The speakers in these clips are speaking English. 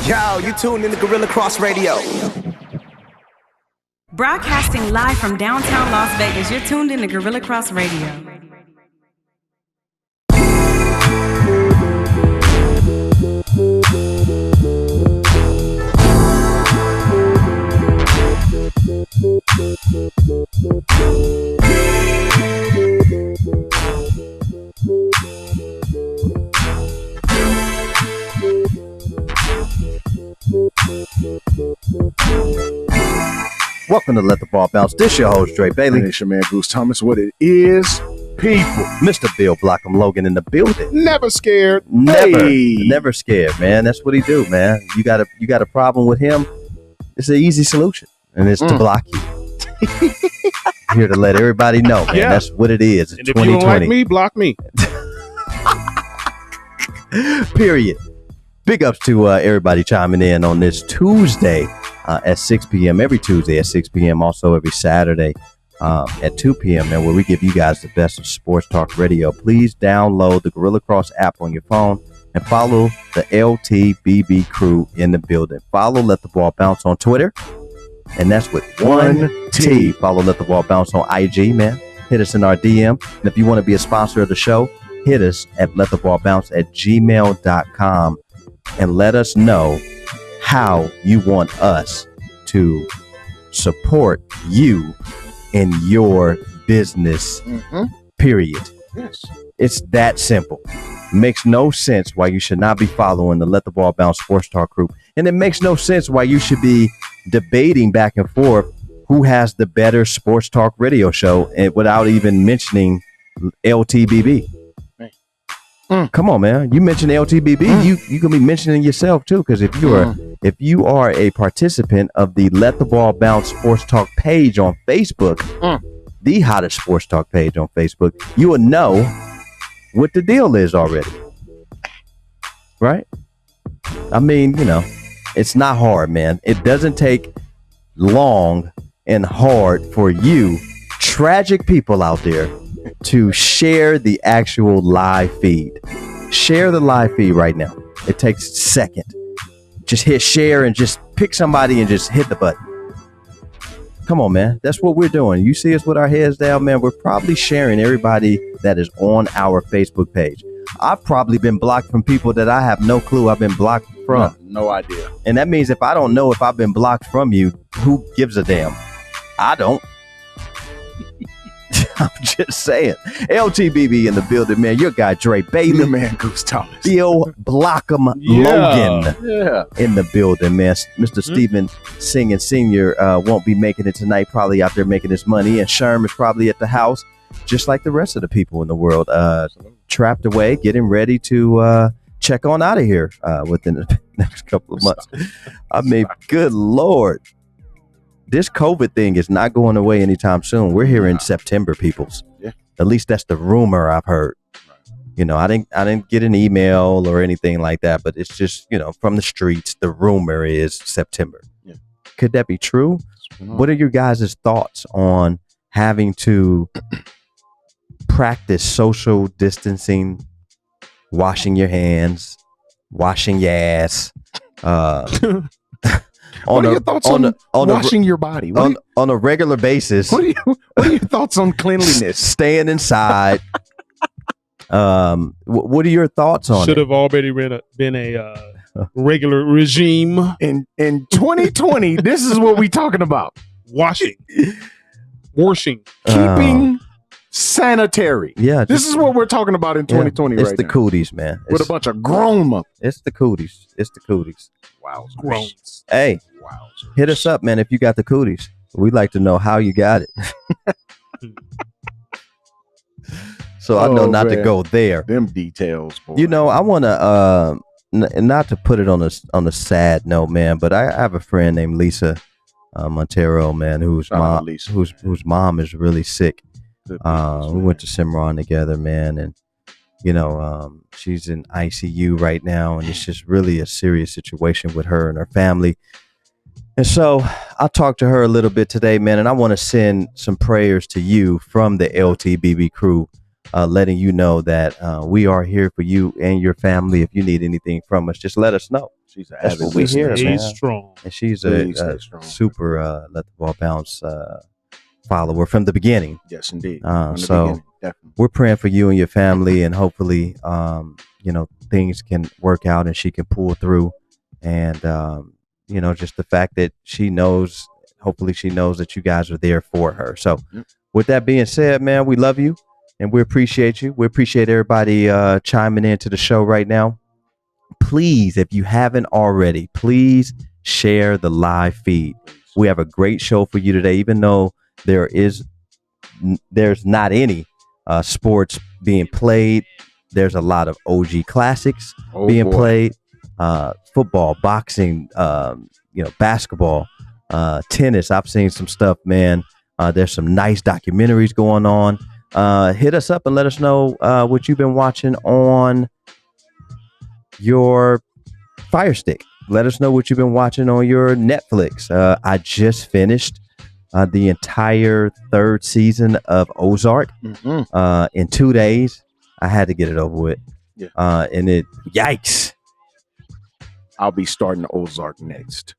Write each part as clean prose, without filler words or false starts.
Yo, you tuned in to Gorilla Cross Radio. Broadcasting live from downtown Las Vegas, you're tuned in to Gorilla Cross Radio. Welcome to Let the Ball Bounce. This your host, Dre Bailey. And it's your man, Goose Thomas. What it is, people. Mr. Bill Blockham Logan in the building. Never scared. Never scared, man. That's what he do, man. You got a problem with him, it's an easy solution, and it's to block you. Here to let everybody know, man. Yeah. That's what it is. It's and if 2020. You don't like me, block me. Period. Big ups to everybody chiming in on this Tuesday at 6 p.m. Every Tuesday at 6 p.m. Also every Saturday at 2 p.m. And where we give you guys the best of sports talk radio. Please download the Gorilla Cross app on your phone and follow the LTBB crew in the building. Follow Let the Ball Bounce on Twitter. And that's with one T. Follow Let the Ball Bounce on IG, man. Hit us in our DM. And if you want to be a sponsor of the show, hit us at lettheballbounce@gmail.com and let us know how you want us to support you in your business, period. Yes. It's that simple. Makes no sense why you should not be following the Let the Ball Bounce Sports Talk group. And it makes no sense why you should be debating back and forth who has the better sports talk radio show and without even mentioning LTBB. Come on, man. You mentioned LTBB, you can be mentioning yourself too, because if you are a participant of the Let the Ball Bounce Sports Talk page on Facebook, the hottest sports talk page on Facebook, you will know what the deal is already. Right? I mean, it's not hard, man. It doesn't take long and hard for you tragic people out there to share the actual live feed. Share the live feed right now. It takes a second. Just hit share and just pick somebody and just hit the button. Come on, man. That's what we're doing. You see us with our heads down, man. We're probably sharing everybody that is on our Facebook page. I've probably been blocked from people that I have no clue I've been blocked from. No idea. And that means if I don't know if I've been blocked from you, who gives a damn? I don't. I'm just saying. LTBB in the building, man. Your guy, Dre Bailey. Your man, Goose Thomas. Bill Blockham Logan in the building, man. Mr. Steven Singing Sr. Won't be making it tonight. Probably out there making his money. And Sherm is probably at the house, just like the rest of the people in the world. Trapped away, getting ready to check on out of here within the next couple of months. I mean, good Lord. This COVID thing is not going away anytime soon. We're here in September, peoples. Yeah. At least that's the rumor I've heard. Right. I didn't get an email or anything like that, but it's just, from the streets, the rumor is September. Yeah. Could that be true? What are your guys' thoughts on having to practice social distancing, washing your hands, washing your ass, what are your thoughts on washing your body? On a regular basis. What are your thoughts on cleanliness? Staying inside. What are your thoughts on it? Should have already been a regular regime. In 2020, this is what we're talking about. Washing. Keeping sanitary. Yeah. This is what we're talking about in 2020 right now. It's the cooties, man. With a bunch of grown up. It's the cooties. Wow. Groans. Hey, hit us up, man, if you got the cooties. We'd like to know how you got it. So I know not to go there. Them details, boy. I want to, not to put it on a sad note, man, but I have a friend named Lisa Montero, man, whose mom is really sick. We went to Cimarron together, man, and she's in ICU right now, and it's just really a serious situation with her and her family. And so I talked to her a little bit today, man, and I want to send some prayers to you from the LTBB crew, letting you know that we are here for you and your family. If you need anything from us, just let us know. She's an That's avid what we hear, listener. man. Stay strong. And she's Please a stay strong. super let the ball bounce follower from the beginning. Yes, indeed. Uh, From the so- beginning, definitely. We're praying for you and your family, and hopefully, things can work out and she can pull through. And just the fact that she knows, hopefully, she knows that you guys are there for her. So, Yep. with that being said, man, we love you and we appreciate you. We appreciate everybody chiming into the show right now. Please, if you haven't already, please share the live feed. We have a great show for you today, even though there's not any sports being played. There's a lot of OG classics being played. Football, boxing, basketball, tennis. I've seen some stuff, man. There's some nice documentaries going on. Hit us up and let us know what you've been watching on your Fire Stick. Let us know what you've been watching on your Netflix. I just finished the entire 3rd season of Ozark in 2 days. I had to get it over with. Yeah. Yikes. I'll be starting Ozark next.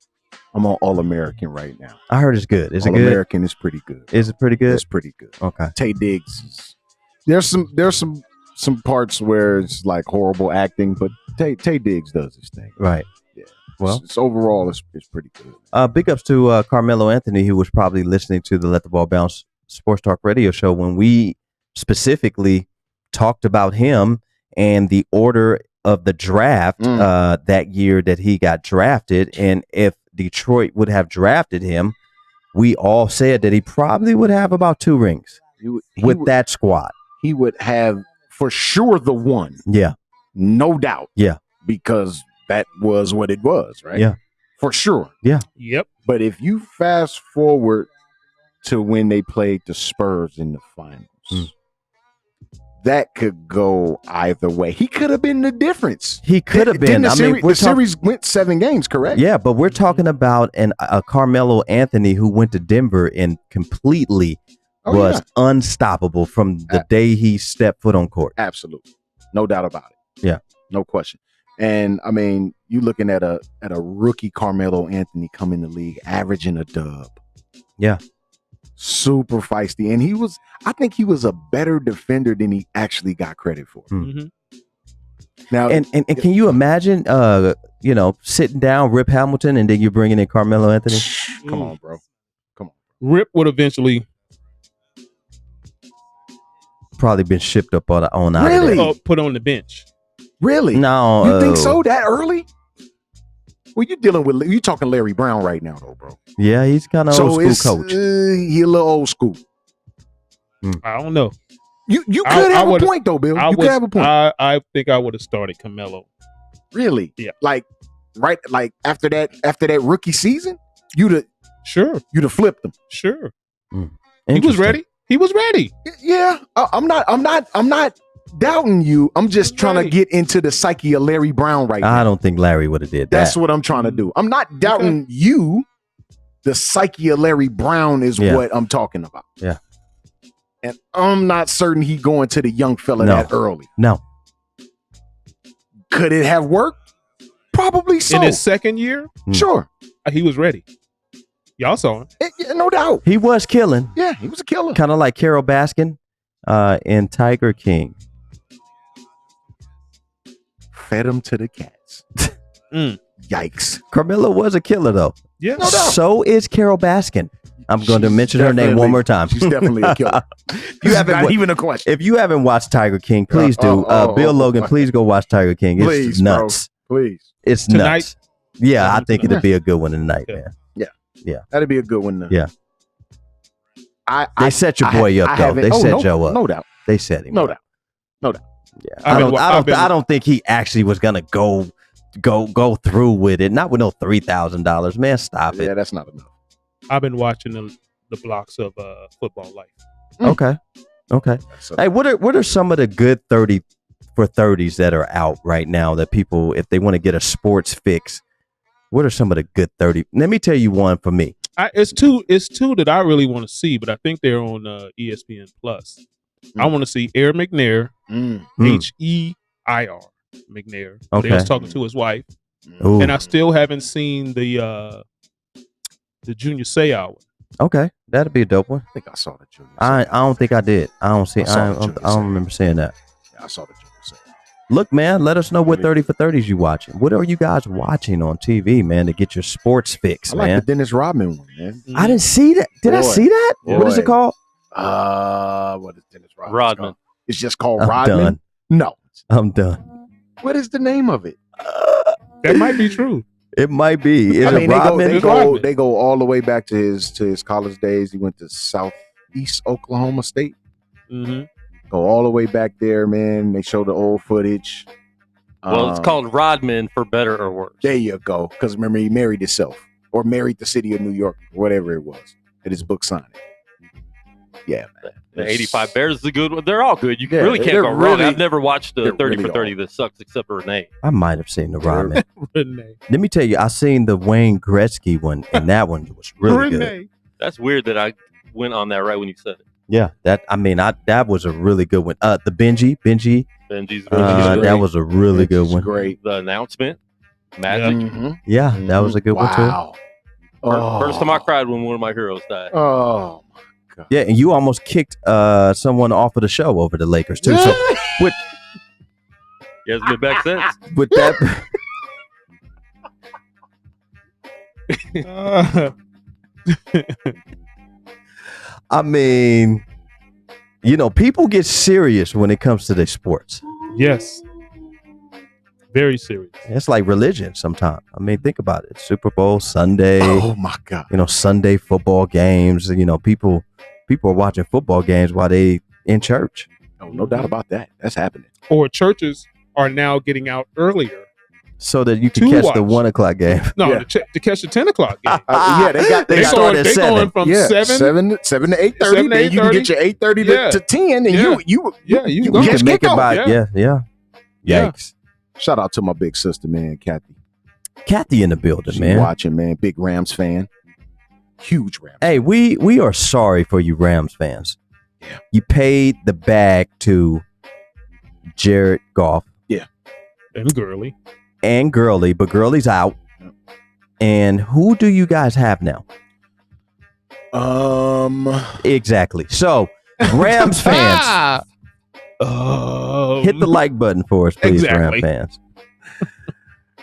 I'm on All American right now. I heard it's good. Is it All good? American is pretty good. Is it pretty good? It's pretty good. Okay. Tay Diggs is, there's some parts where it's like horrible acting, but Tay Diggs does his thing. Right. Yeah. Well, it's overall it's pretty good. big ups to Carmelo Anthony, who was probably listening to the Let the Ball Bounce Sports Talk radio show when we specifically talked about him and the order of the draft that year that he got drafted. And if Detroit would have drafted him, we all said that he probably would have about 2 rings with that squad. He would have for sure the one, Yeah. no doubt. Yeah. Because that was what it was, right? Yeah. For sure. Yep. But if you fast forward to when they played the Spurs in the finals, that could go either way. He could have been the difference. He could have been. The series went 7 games, correct? Yeah, but we're talking about a Carmelo Anthony who went to Denver and completely was unstoppable from the day he stepped foot on court. Absolutely. No doubt about it. Yeah. No question. And I mean, you looking at a rookie Carmelo Anthony come in the league, averaging a dub. Yeah. Super feisty. And I think he was a better defender than he actually got credit for. Mhm. Now, And can you imagine, sitting down Rip Hamilton and then you're bringing in Carmelo Anthony? come on, bro. Rip would eventually Probably been shipped up on out of Really? there. put on the bench. Really? No, You think so that early? Well, you talking Larry Brown right now, though, bro. Yeah, he's kind of So old school it's coach. he a little old school. I don't know. You could I have a would've- point though, Bill. I You could have a point. I think I would have started Carmelo. Really? Yeah. Like after that rookie season, you'd have flipped him. Sure. He was Interesting. ready. He was ready. Yeah. I'm not doubting you. I'm just trying to Right. get into the psyche of Larry Brown right now. I don't think Larry would have did That's that. what I'm trying to do. I'm not doubting you. The psyche of Larry Brown is Yeah. what I'm talking about. Yeah. And I'm not certain he going to the young fella No. that early. No. Could it have worked? Probably so. In his second year, Sure. he was ready. Y'all saw him. Yeah, no doubt. He was killing, Yeah, he was a killer. kind of like Carol Baskin in Tiger King. Fed him to the cats. Mm. Yikes. Carmelo was a killer, though. Yeah. No doubt. So is Carol Baskin. I'm going to She's mention her name one more time. She's definitely a killer. You haven't not wa- even a question. If you haven't watched Tiger King, please do. Bill Logan, please go watch Tiger King. It's Please, nuts. bro. Please. It's Tonight? nuts. Yeah, I think it'd be a good one tonight, Yeah. man. That'd be a good one. Yeah. I They set your boy up, though. haven't- They set no, Joe up. No doubt. They set him No up. doubt. Yeah. I've been- I don't think he actually was gonna go through with it. Not with no $3,000. Man, stop Yeah, it. that's not enough. I've been watching the blocks of Football Life. Okay. So, Hey, what are some of the good 30 for 30s that are out right now that people, if they want to get a sports fix, what are some of the good 30? Let me tell you one for me. It's two that I really want to see, but I think they're on ESPN Plus. I want to see Air McNair, mm, Mm. HEIR McNair. Okay. He was talking to his wife. Ooh, and I still haven't seen the Junior Seau one. okay, that'd be a dope one. I think I saw the Junior. I don't think I did. I don't see. I saw I the don't, Junior I don't Seau. remember seeing that. Yeah, I saw the Junior. Look, man, let us know what 30 for 30s you watching. What are you guys watching on TV, man, to get your sports fix, I like man? the Dennis Rodman one, man. I didn't see that. Did I Boy. see that? What is it Boy. called? What is Dennis Rodman? Rodman. It's just called I'm Rodman. done. No. I'm done. What is the name of it? That might be true. It might be. Is I mean, it Rodman? they go all the way back to his college days. He went to Southeast Oklahoma State. Mm-hmm. Go all the way back there, man. They show the old footage. Well, it's called Rodman for better or worse. There you go. Because remember, he married himself or married the city of New York, whatever it was, at his book signing. Yeah, man. The 85 Bears is a good one. They're all good. You Yeah, really can't they're go wrong. really- I've never watched the they're 30 really for 30 all- that sucks except for Renee. I might have seen the Rodman. Renee. Let me tell you, I seen the Wayne Gretzky one, and that one was really good. Renee. That's weird that I went on that right when you said it. Yeah, that was a really good one. The Benji, Benji's really good. that was a really good It's one. Great. The announcement. Magic. Mhm. Yeah, that was a good one too. Wow. First time I cried when one of my heroes died. Oh. Yeah, and you almost kicked someone off of the show over the Lakers too. So He hasn't been back since. with that, I mean, you know, people get serious when it comes to their sports. Yes. Very serious. It's like religion sometimes. I mean, think about it. Super Bowl Sunday, Oh my God. you know, Sunday football games. You know, people are watching football games while they in church. Oh, no doubt about that. That's happening. Or churches are now getting out earlier. So that you can To catch the watch. 1:00 game. No, Yeah. to catch the 10 o'clock game. Yeah, they got They They start going, at they 7. going from yeah, 7. 7 to 8:30. 7 to Then you can 8:30. get your 8:30 Yeah. to 10, and Yeah. you Yeah, you You go. Catch can make it kickoff. by Yeah. yeah. Yeah. Yikes. Shout out to my big sister, man, Kathy. Kathy in the building, She man. watching, man. Big Rams fan. Huge Rams. Hey, we are sorry for you Rams fans. Yeah. You paid the bag to Jared Goff And Gurley. and Gurley, but Gurley's out. Yep. And who do you guys have now? Exactly. So, Rams fans, hit the like button for us, please, Exactly. Rams fans.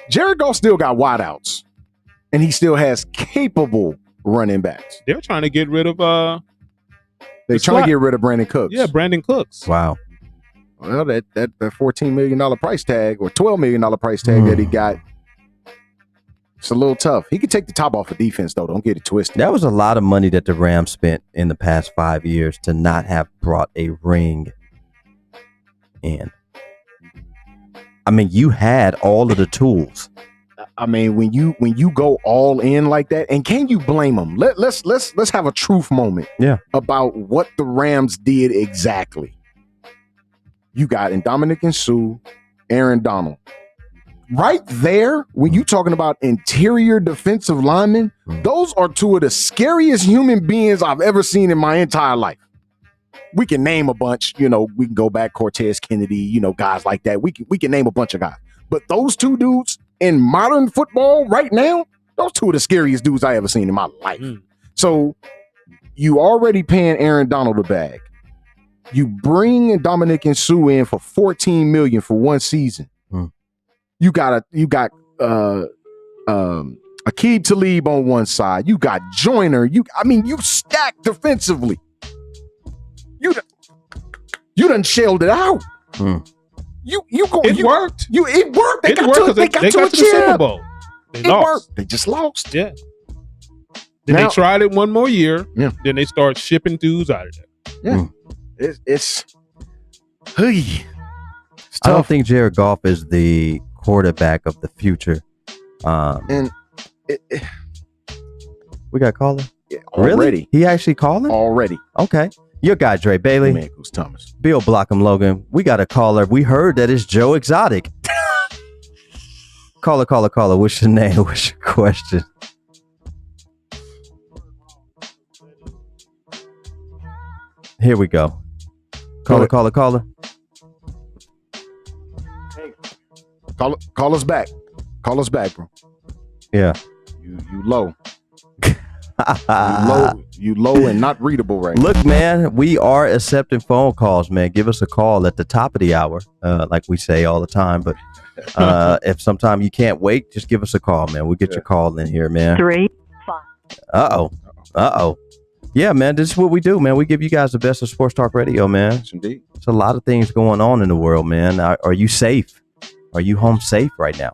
Jared Goff still got wideouts, and he still has capable running backs. They're trying to get rid of They're The trying slot. to get rid of Brandon Cooks. Brandon Cooks. Wow. Well, that $14 million price tag or $12 million price tag that he got, it's a little tough. He could take the top off of defense, though. Don't get it twisted. That was a lot of money that the Rams spent in the past 5 years to not have brought a ring in. I mean, you had all of the tools. I mean, when you go all in like that, and can you blame them? Let's have a truth moment. Yeah. About what the Rams did exactly. You got Ndamukong Suh, Aaron Donald. Right there, when you talking about interior defensive linemen, those are two of the scariest human beings I've ever seen in my entire life. We can name a bunch, we can go back Cortez Kennedy, guys like that. We can name a bunch of guys. But those two dudes in modern football right now, those two of the scariest dudes I ever seen in my life. So you already paying Aaron Donald a bag. You bring Ndamukong Suh in for $14 million for one season. You got Aqib Talib on one side. You got Joyner. You stacked defensively. You done shelled it out. You go. It worked. It worked. They It got worked to 'cause they got to a the Super chip. Bowl. They It lost. worked. They just lost. Yeah. Then Now- they tried it one more year. Yeah. Then they start shipping dudes out of there. It's I don't think Jared Goff is the quarterback of the future. And We got a caller? already, Really? He actually calling? already. Okay. Your guy, Dre Bailey. Man, goes Thomas. Bill Blockham Logan. We got a caller. We heard that it's Joe Exotic. Caller. What's your name? What's your question? Here we go. Caller. Call us back. Call us back, bro. Yeah. You low. You low and not readable right now. Look, man, we are accepting phone calls, man. Give us a call at the top of the hour, like we say all the time. But if sometime you can't wait, just give us a call, man. We'll get your call in here, man. 3, 5. Uh-oh. Yeah, man, this is what we do, man. We give you guys the best of sports talk radio, man. Yes, indeed. There's a lot of things going on in the world, man. Are you safe? Are you home safe right now?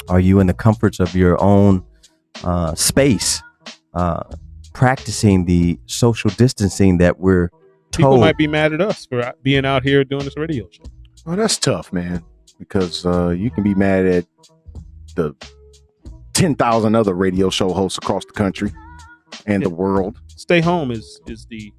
Are you in the comforts of your own space, practicing the social distancing that we're People told? might be mad at us for being out here doing this radio show. Well, that's tough, man, because you can be mad at the 10,000 other radio show hosts across the country and the world. Stay home is the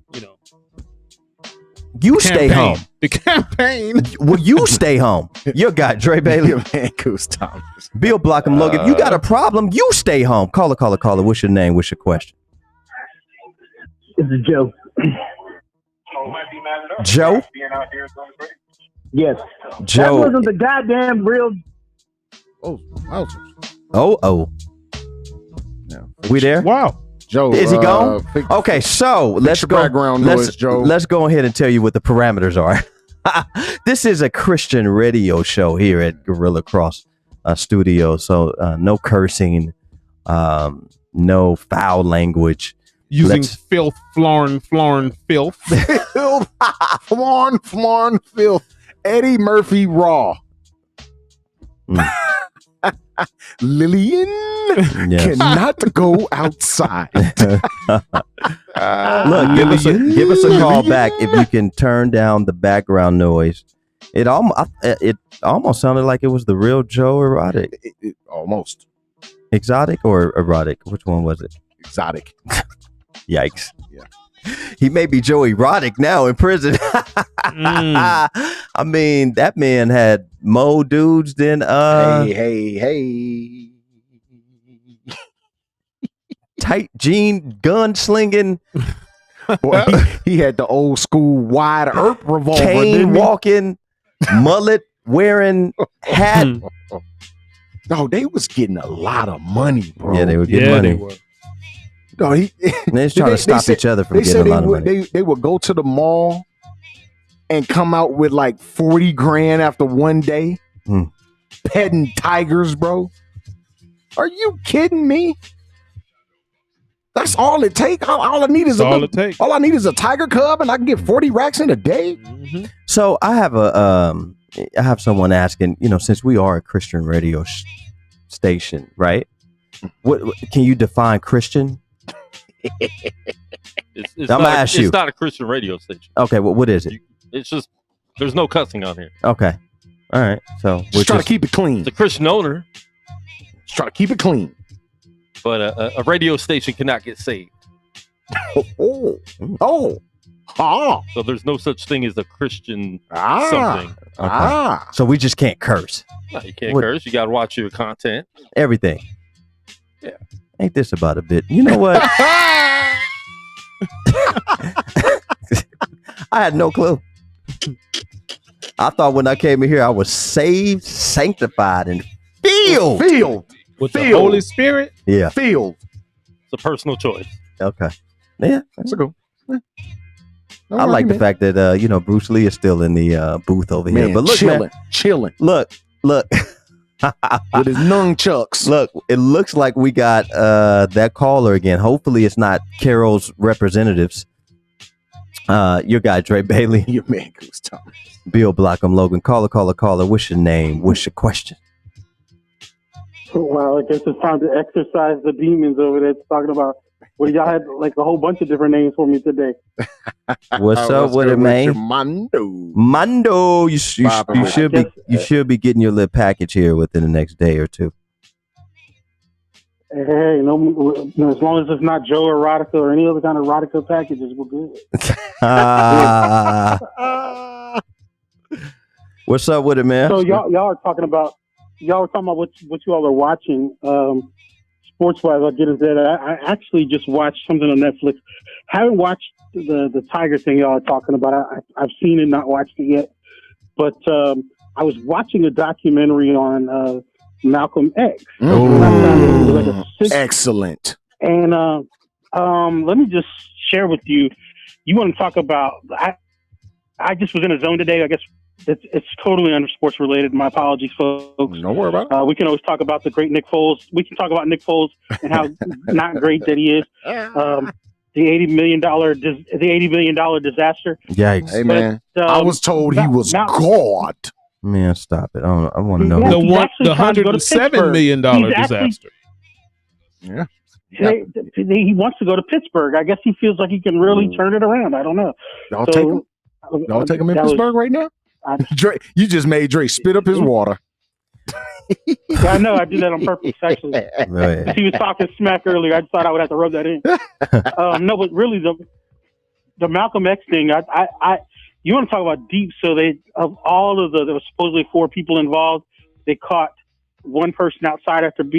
You stay campaign. home. The campaign. Well, you stay home. Your guy, Dre Bailey. Your man, Goose Thomas. Bill Blockham Logan. If you got a problem, you stay home. Caller. What's your name? What's your question? This is Joe. Joe? Yes. Joe. That wasn't the goddamn real. Oh, wowzers. Oh. Yeah. We there? Wow. Joe, Is he gone? Okay, so let's go. Background noise, Joe. Let's go ahead and tell you what the parameters are. This is a Christian radio show here at Gorilla Cross Studio, so no cursing, no foul language. Using filth, florin, filth. Flarn, filth. Eddie Murphy Raw. Lillian cannot go outside. Look, give us a call back if you can turn down the background noise. It almost sounded like it was the real Joe Erotic. Almost. Exotic or erotic? Which one was it? Exotic. Yikes. Yeah. He may be Joe Erotic now in prison. I mean, that man had more dudes than Hey. tight jean gun slinging, Boy, he had the old school wide earth revolver. cane walking, mullet wearing hat. No, they was getting a lot of money, bro. Yeah, they were getting money. They were. No, They was trying to stop each other from They getting said a lot of money. they would go to the mall and come out with like 40 grand after one day. Petting tigers, bro. Are you kidding me? That's all it takes. All I need is all I need is a tiger cub, and I can get 40 racks in a day. Mm-hmm. So I have someone asking, since we are a Christian radio station, right? What can you define Christian? It's I'm gonna ask you. It's not a Christian radio station. Okay, well, what is it? It's just there's no cussing on here. Okay, all right. So Just try to keep it clean. It's a Christian owner, Just try to keep it clean. but a radio station cannot get saved. Oh. So there's no such thing as a Christian something. Okay. So we just can't curse. No, you can't curse. You got to watch your content. Everything. Yeah. Ain't this about a bit? You know what? I had no clue. I thought when I came in here, I was saved, sanctified, and filled. With the Holy Spirit? Yeah. Filled. It's a personal choice. Okay. Yeah. That's a good. I like the fact that Bruce Lee is still in the booth over here. But look, chilling. Look. With his nunchucks. Look, it looks like we got that caller again. Hopefully it's not Carol's representatives. Your guy, Dre Bailey. Your man, Goose Thomas. Bill Blockham Logan. Caller. What's your name? What's your question? Well, I guess it's time to exercise the demons over there. Talking about y'all had like a whole bunch of different names for me today. What's up with it, man? Mondo. You should be getting your little package here within the next day or two. Hey, no, as long as it's not Joe Erotica or any other kind of erotica packages, we're good. What's up with it, man? So y'all were talking about what you all are watching. Sports wise, I'll get into that. I actually just watched something on Netflix. Haven't watched the Tiger thing y'all are talking about. I've seen it, not watched it yet. But I was watching a documentary on Malcolm X. Ooh. Like a six- Excellent. And let me just share with you. You want to talk about? I just was in a zone today. I guess it's totally under sports related. My apologies, folks. No worry about it. We can always talk about the great Nick Foles. We can talk about Nick Foles and how not great that he is. The $80 million disaster. Yikes. Hey, man. But, I was told he was God. Man, stop it. I want to know. Yeah. He's The actually trying to go to $107 million He's actually- disaster. Yeah. He wants to go to Pittsburgh. I guess he feels like he can really turn it around. I don't know. Y'all take him? Y'all take him in Pittsburgh right now? Dre, you just made Dre spit up his water. Yeah, I know. I did that on purpose, actually. Right. He was talking smack earlier. I just thought I would have to rub that in. No, but really, the Malcolm X thing, you want to talk about deep. So of all of there was supposedly 4 people involved. They caught one person outside after him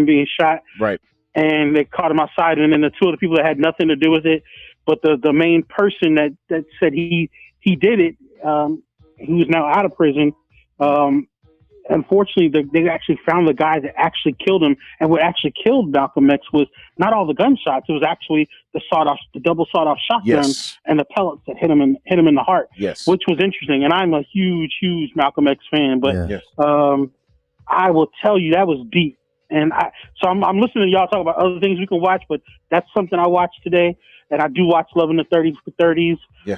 being shot. Right. And they caught him outside. And then the 2 other people that had nothing to do with it. But the main person that said he did it, who's now out of prison, unfortunately, they actually found the guy that actually killed him. And what actually killed Malcolm X was not all the gunshots. It was actually the double sawed-off shotgun and the pellets that hit him in the heart. Yes. Which was interesting. And I'm a huge, huge Malcolm X fan. But I will tell you that was deep. And I'm listening to y'all talk about other things we can watch, but that's something I watched today. And I do watch Love in the 30s. Yeah.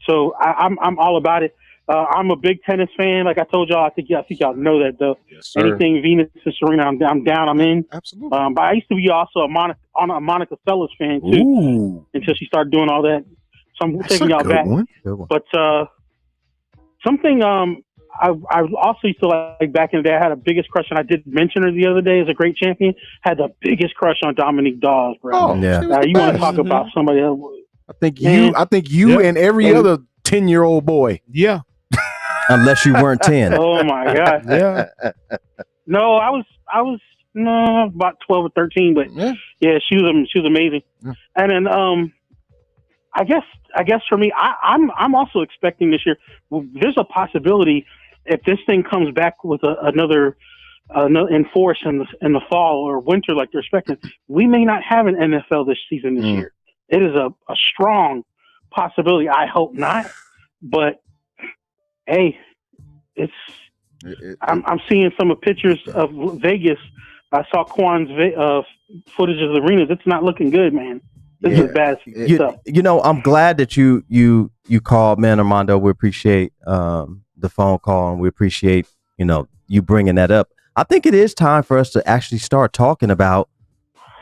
So I'm all about it. I'm a big tennis fan. Like I told y'all, I think y'all know that though. Yes, sir. Anything Venus and Serena, I'm down. I'm in. Absolutely. But I used to be also a Monica Seles fan too. Ooh. Until she started doing all that. So I'm That's taking a y'all good back. one. But something I also used to like back in the day. I had a biggest crush, and I did mention her the other day as a great champion. Had the biggest crush on Dominique Dawes, bro. Oh, Yeah. Now, you want to talk about somebody else? I think you and every other 10-year-old boy. Yeah. Unless you weren't 10. Oh my god. Yeah. No, I was about 12 or 13, but yeah, she was amazing. Yeah. And then I guess for me, I'm also expecting this year. There's a possibility if this thing comes back with another in force in the fall or winter like they're expecting, we may not have an NFL this season this year. It is a strong possibility. I hope not, but hey, I'm seeing some of pictures of Vegas. I saw Quan's footage of the arenas. It's not looking good, man. This is bad stuff. I'm glad that you called, man, Armando. We appreciate the phone call, and we appreciate you bringing that up. I think it is time for us to actually start talking about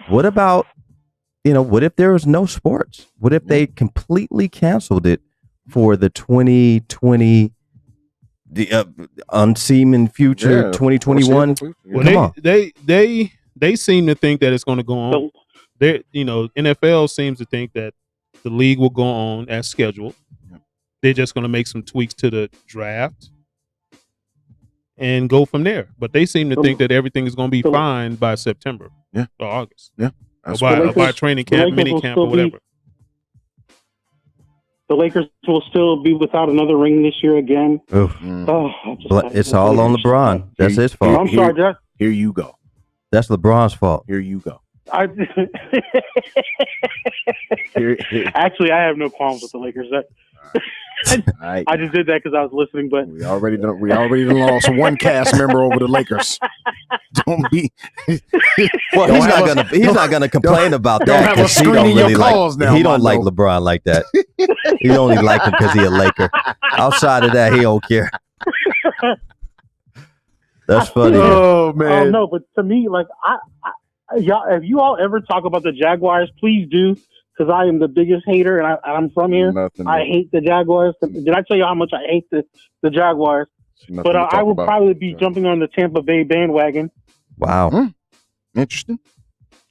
what if there was no sports? What if they completely canceled it for the 2020, the unseeming future 2021? Well, they seem to think that it's going to go on. NFL seems to think that the league will go on as scheduled. They're just going to make some tweaks to the draft and go from there. But they seem to think that everything is going to be fine by September or August. Yeah. Or by training camp, mini camp, or whatever. The Lakers will still be without another ring this year again. It's all on LeBron. That's his fault. I'm sorry, Jeff. Here you go. That's LeBron's fault. Here you go. Actually, I have no qualms with the Lakers. Right. I just did that because I was listening, but we already lost one cast member over the Lakers. Don't be. Well, he's not gonna complain about that because he don't really he don't like LeBron like that. He only like him because he a Laker. Outside of that, he don't care. That's funny. Oh man. No, but to me, like y'all, if you all ever talk about the Jaguars, please do. Because I am the biggest hater, and I'm from here. I hate the Jaguars. Did I tell you how much I hate the Jaguars? But I will probably be jumping on the Tampa Bay bandwagon. Wow, interesting.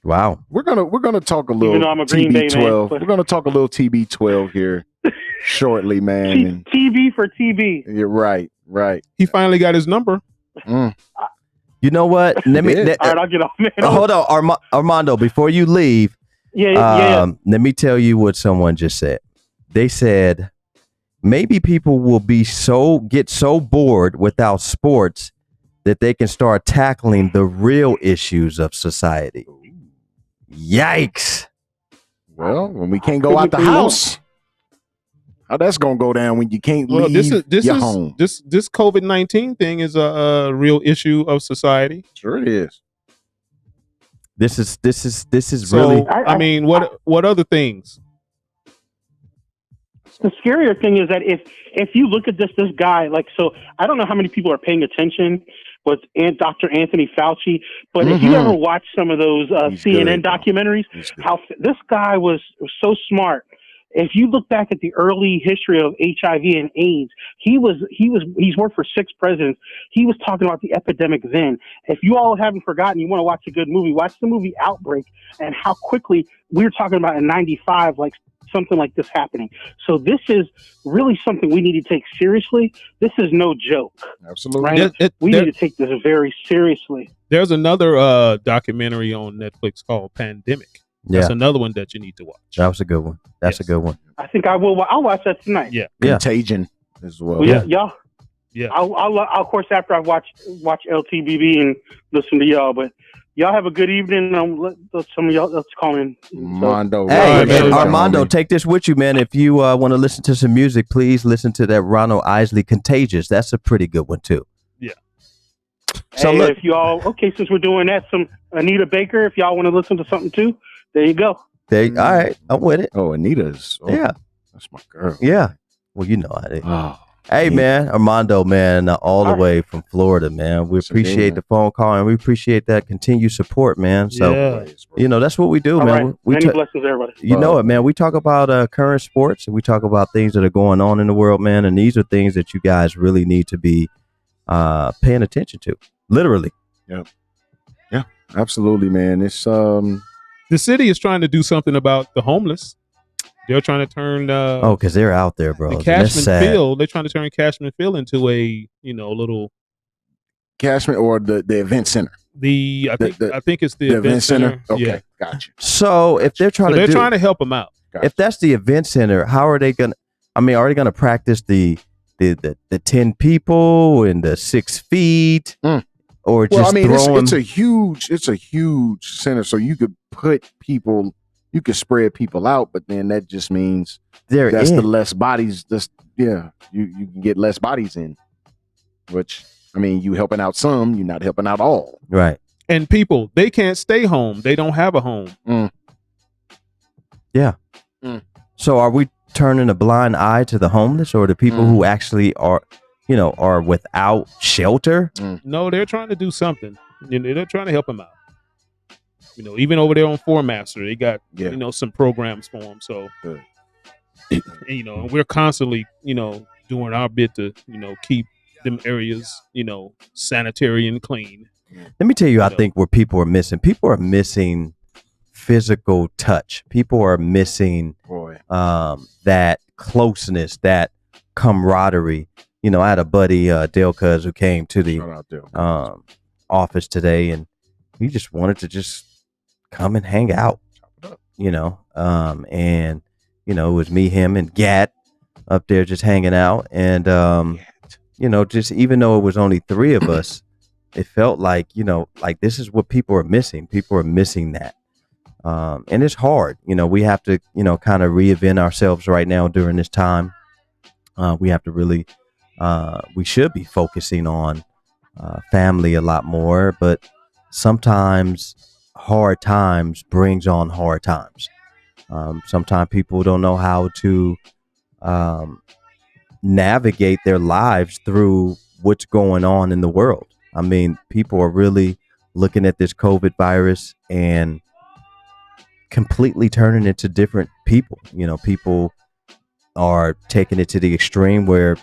Wow, we're gonna talk a little. Even though I'm a Green Bay TB12. man, we're gonna talk a little TB12 here shortly, man. TB for TB. You're right. He finally got his number. You know what? Let me. All right, I'll get off. Man. Hold on, Armando. Before you leave. Yeah. Let me tell you what someone just said. They said maybe people will get so bored without sports that they can start tackling the real issues of society. Yikes. Well, when we can't go out the house, how that's gonna go down when you can't leave your home? This COVID-19 thing is a real issue of society. Sure it is. This is So, really. I mean, what other things? The scarier thing is that if you look at this guy, like, so I don't know how many people are paying attention with Dr. Anthony Fauci, but if you ever watch some of those CNN documentaries, how this guy was so smart. If you look back at the early history of HIV and AIDS, he's worked for 6 presidents. He was talking about the epidemic then. If you all haven't forgotten, you want to watch a good movie, watch the movie Outbreak, and how quickly we were talking about in 95, like something like this happening. So this is really something we need to take seriously. This is no joke. Absolutely. Right? We need to take this very seriously. There's another documentary on Netflix called Pandemic. That's another one that you need to watch. That was a good one. That's a good one. I think I'll watch that tonight. Yeah. Contagion as well. Y'all. Yeah. I'll of course after I watch LTBB and listen to y'all, but y'all have a good evening. Let some of y'all let's call in. Armando. Hey, man, Armando, take this with you, man. If you want to listen to some music, please listen to that Ronald Isley "Contagious." That's a pretty good one too. Yeah. So hey, look, if y'all since we're doing that, some Anita Baker. If y'all want to listen to something too, there you go. all right, I'm with it. Oh, Anita's. Oh, Yeah, that's my girl. yeah. Well, you know how it is. Oh, Hey, man, Armando, man, all the way from Florida, man. We appreciate the phone call and we appreciate that continued support, man. So, you know, that's what we do, All man. right. We Many blessings, everybody. You know it, man. We talk about current sports and we talk about things that are going on in the world, man. And these are things that you guys really need to be paying attention to, literally. Yeah, absolutely, man. It's The city is trying to do something about the homeless. They're trying to turn because they're out there, bro. the Cashman Field. They're trying to turn Cashman Field into a little Cashman or the event center. I think it's the event center. Okay, Yeah. gotcha. So if they're trying They're trying to help them out. If that's the event center, how are they gonna? I mean, are they gonna practice the 10 people and the 6 feet, or just Well, I mean, throwing? it's a huge center, so you could put people. You could spread people out, but then that just means that's the less bodies. You can get less bodies in, which I mean, you helping out some, you're not helping out all. Right. And people, they can't stay home. They don't have a home. Yeah. So are we turning a blind eye to the homeless or the people who actually are without shelter? No, they're trying to do something. They're trying to help them out. Even over there on Four Master, they got some programs for them. So, and we're constantly doing our bit to keep them areas sanitary and clean. Let me tell you, I think where people are missing physical touch. People are missing that closeness, that camaraderie. I had a buddy, Dale Cuz, who came to the office today, and he just wanted to just come and hang out, and it was me, him, and Gat up there just hanging out, and just even though it was only 3 of us, it felt like this is what people are missing. People are missing that, and it's hard. We have to kind of reinvent ourselves right now during this time. We have to really, we should be focusing on family a lot more, but sometimes hard times brings on hard times. Sometimes people don't know how to navigate their lives through what's going on in the world. I mean, people are really looking at this COVID virus and completely turning into different people. People are taking it to the extreme where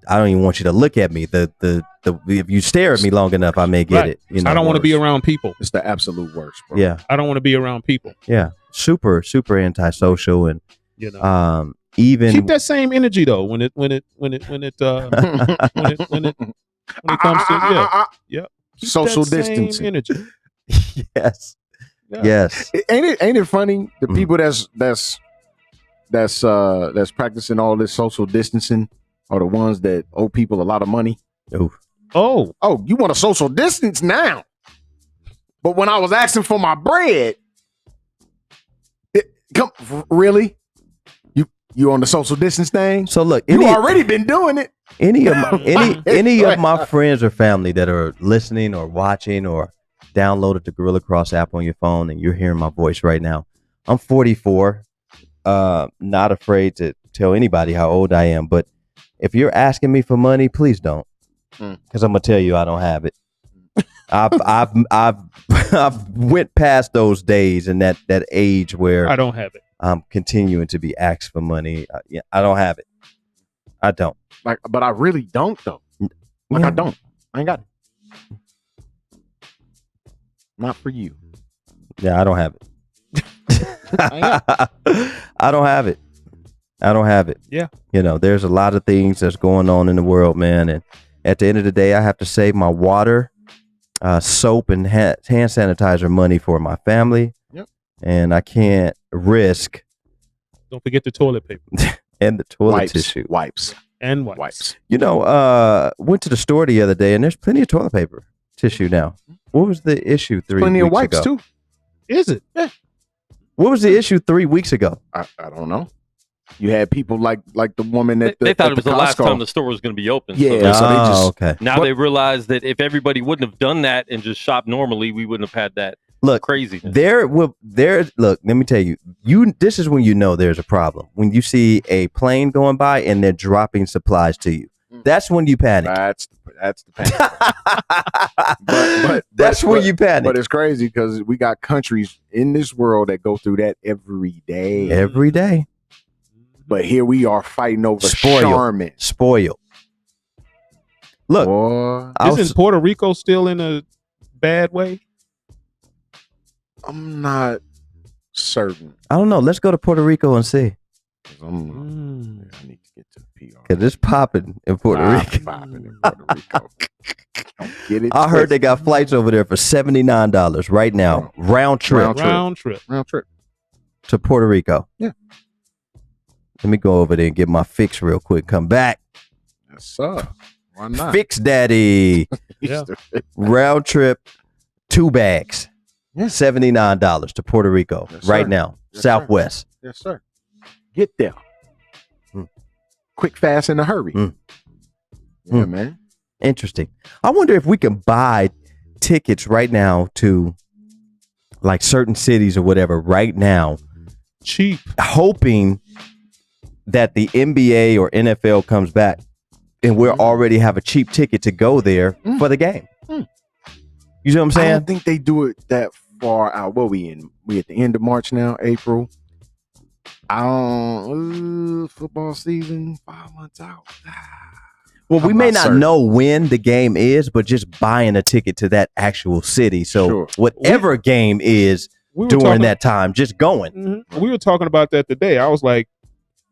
I don't even want you to look at me. If you stare at me long enough, I may get it. I don't want to be around people. It's the absolute worst, bro. Yeah. I don't want to be around people. Yeah. Super, super antisocial, and even keep that same energy though when it comes to keep social that same distancing. energy. Yes. Yeah. Yes. Ain't it funny? The people that's practicing all this social distancing are the ones that owe people a lot of money. Ooh. Oh, you want a social distance now? But when I was asking for my bread, really? You on the social distance thing? So look, You already been doing it. any of my friends or family that are listening or watching or downloaded the Gorilla Cross app on your phone and you're hearing my voice right now. I'm 44. Not afraid to tell anybody how old I am, but if you're asking me for money, please don't, because I'm gonna tell you I don't have it. I've went past those days and that age where I don't have it. I'm continuing to be asked for money. I don't have it. I don't. But I really don't though. I don't. I ain't got it. Not for you. Yeah, I don't have it. I don't have it. I don't have it. Yeah. There's a lot of things that's going on in the world, man. And at the end of the day, I have to save my water, soap, and hand sanitizer money for my family. Yep. And I can't risk. Don't forget the toilet paper And the toilet tissue. Wipes. and wipes. Went to the store the other day and there's plenty of toilet paper tissue now. What was the issue 3 weeks ago? Plenty of wipes too. Is it? Yeah. What was the issue 3 weeks ago? I don't know. You had people like the woman at They thought at it was the last Costco. time the store was going to be open. Yeah, so they just okay. Now they realize that if everybody wouldn't have done that and just shopped normally, we wouldn't have had that Look, craziness. look, let me tell you, this is when you know there's a problem. When you see a plane going by and they're dropping supplies to you. That's when you panic. That's the panic. That's when you panic. But it's crazy because we got countries in this world that go through that every day. Every day. But here we are fighting over Spoiled. Charmin. Spoiled. Look, Boy, Isn't Puerto Rico still in a bad way? I'm not certain. I don't know. Let's go to Puerto Rico and see. I need to get to the PR. Because it's popping in Puerto Rico. Popping in Puerto Rico. Don't get it I heard they twisted. got flights over there for $79 right now. Round trip Round trip. to Puerto Rico. Yeah. Let me go over there and get my fix real quick. Come back. Yes, sir. Why not? Fix daddy. Yeah. Round trip, 2 bags. Yeah. $79 to Puerto Rico Yes, right sir. now. Yes, Southwest. Yes, sir. Get there. Quick, fast, in a hurry. Yeah, man. Interesting. I wonder if we can buy tickets right now to like certain cities or whatever right now, Cheap. hoping that the NBA or NFL comes back and we'll already have a cheap ticket to go there for the game. You see what I'm I saying? don't think they do it that far out. What we in? We at the end of March now, April. Football season 5 months out. Well, we I'm may not not certain. know when the game is, but just buying a ticket to that actual city. So Sure. whatever game is We were during talking- that time, just going. We were talking about that today. I was like,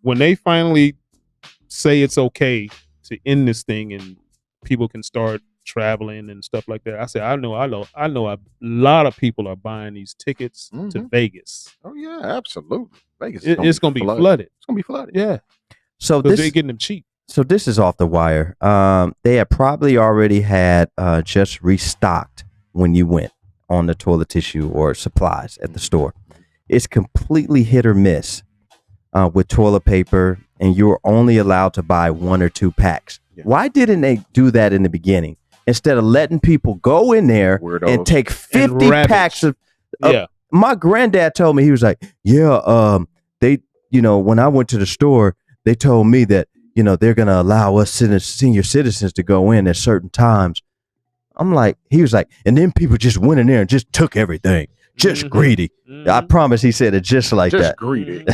when they finally say it's okay to end this thing and people can start traveling and stuff like that, I said, I know a lot of people are buying these tickets to Vegas. Oh yeah, absolutely. Vegas. It's going to be flooded. It's going to be flooded. Yeah, So because this they're getting them cheap. So this is off the wire. They had probably already had just restocked when you went on the toilet tissue or supplies at the store. It's completely hit or miss with toilet paper, and you're only allowed to buy 1 or 2 packs. Yeah. Why didn't they do that in the beginning instead of letting people go in there Weirdos. and take 50 ravage. packs of? Yeah. My granddad told me, he was like, "Yeah, they, when I went to the store, they told me that." They're going to allow us senior citizens to go in at certain times. I'm like, he was like, and then people just went in there and just took everything. Just greedy. I promise he said it just like Just that. greedy.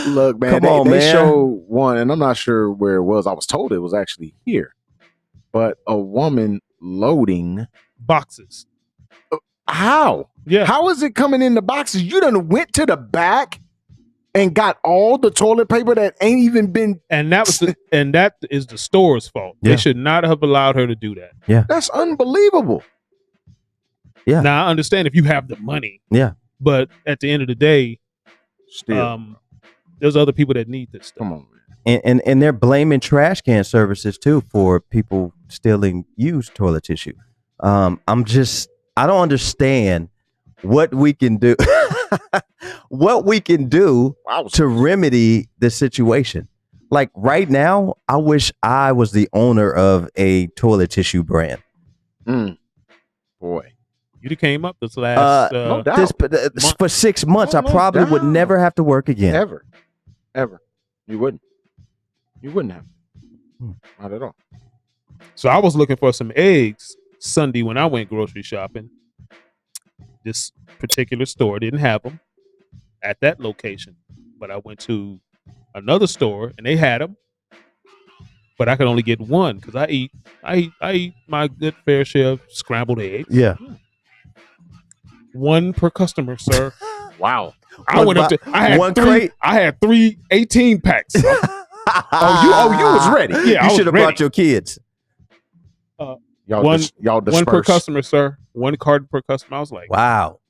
Look, man, Come on, they man. showed one, and I'm not sure where it was. I was told it was actually here. But a woman loading Boxes. how? Yeah. How is it coming in the boxes? You done went to the back and got all the toilet paper that ain't even been. And that is the store's fault. Yeah. They should not have allowed her to do that. That's unbelievable. Yeah. Now I understand if you have the money. Yeah. But at the end of the day, Still, there's other people that need this stuff. come on, man. And they're blaming trash can services too for people stealing used toilet tissue. I don't understand what we can do, to remedy this situation. Like right now, I wish I was the owner of a toilet tissue brand. Boy, you came up this last no doubt. For 6 months, I No probably would doubt. never have to work again. Ever. You wouldn't have. Not at all. So I was looking for some eggs Sunday when I went grocery shopping. This particular store didn't have them at that location, but I went to another store and they had them, but I could only get one because I eat my good fair share of scrambled eggs. Yeah. One per customer, sir. Wow. I went up to I had three 18 packs. You was ready. Yeah, You should have brought your kids. Y'all one dispersed. per customer, sir. One carton per customer. I was like, Wow.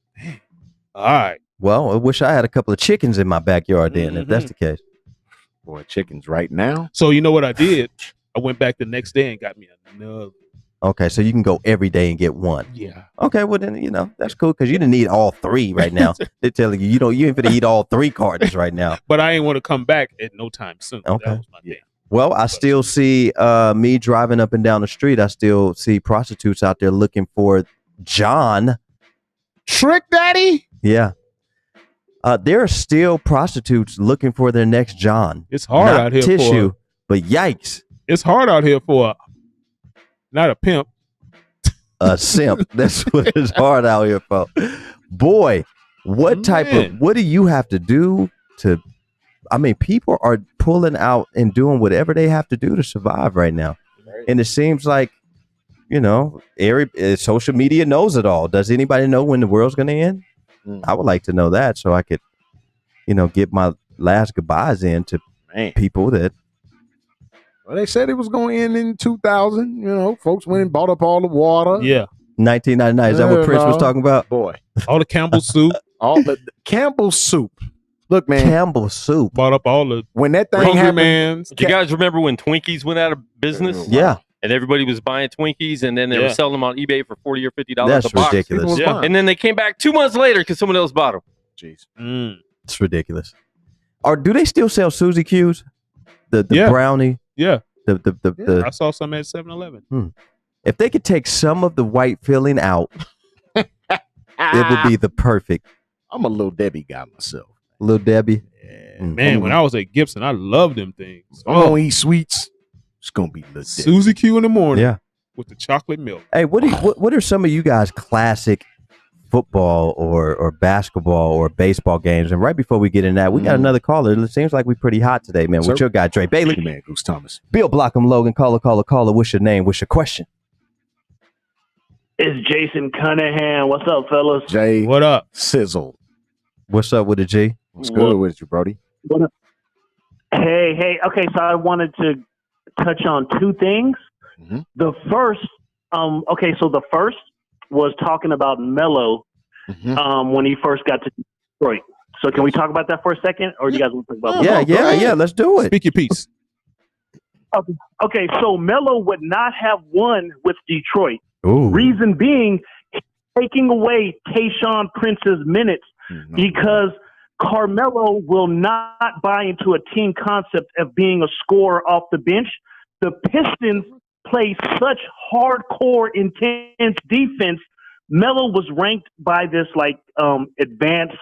all right. Well, I wish I had a couple of chickens in my backyard then, if that's the case. Boy, chickens right now. So you know what I did? I went back the next day and got me another. Okay, so you can go every day and get one. Yeah. Okay, well then, that's cool because you didn't need all three right now. They're telling you, you ain't gonna eat all 3 cartons right now. But I ain't want to come back at no time soon. Okay. That was my thing. Well, I still see me driving up and down the street. I still see prostitutes out there looking for John. Trick Daddy? Yeah. There are still prostitutes looking for their next John. It's hard Not out here tissue, but yikes. It's hard out here for not a pimp. A simp. That's what it's hard out here for. Boy, what do you have to do to, people are pulling out and doing whatever they have to do to survive right now. And it seems like, social media knows it all. Does anybody know when the world's going to end? I would like to know that so I could, get my last goodbyes in to people that. Well, they said it was going to end in 2000. Folks went and bought up all the water. Yeah. 1999. Is that what Prince was talking about? Boy. All the Campbell soup. All the Campbell soup. Look, man. Campbell soup. Bought up all the when that thing Hungry happened. Man's. Do you guys remember when Twinkies went out of business? Yeah. And everybody was buying Twinkies, and then they were selling them on eBay for $40 or $50 That's a box. ridiculous. Yeah. And then they came back 2 months later because someone else bought them. Jeez. It's ridiculous. Or do they still sell Suzy Q's? The brownie? Yeah. The I saw some at 7-Eleven. If they could take some of the white filling out, it would be the perfect. I'm a Little Debbie guy myself. Little Debbie. Man, when I was at Gibson, I loved them things. I don't eat sweets. It's gonna be Little Debbie. Suzy Q in the morning. Yeah. With the chocolate milk. Hey, what are some of you guys' classic football or basketball or baseball games? And right before we get in that, we got another caller. It seems like we're pretty hot today, man. What's your guy, Dre Bailey? Man, Goose Thomas. Bill Blockham, Logan. Caller. What's your name? What's your question? It's Jason Cunningham. What's up, fellas? Jay. What up? Sizzle. What's up with the G? What's good with you, Brody? Hey. Okay, so I wanted to touch on 2 things. The first, the first was talking about Melo when he first got to Detroit. So can we talk about that for a second, or do you guys want to talk about Melo? Yeah. Let's do it. Speak your piece. Okay, so Melo would not have won with Detroit. Ooh. Reason being, taking away Tayshaun Prince's minutes because Carmelo will not buy into a team concept of being a scorer off the bench. The Pistons play such hardcore, intense defense. Melo was ranked by this advanced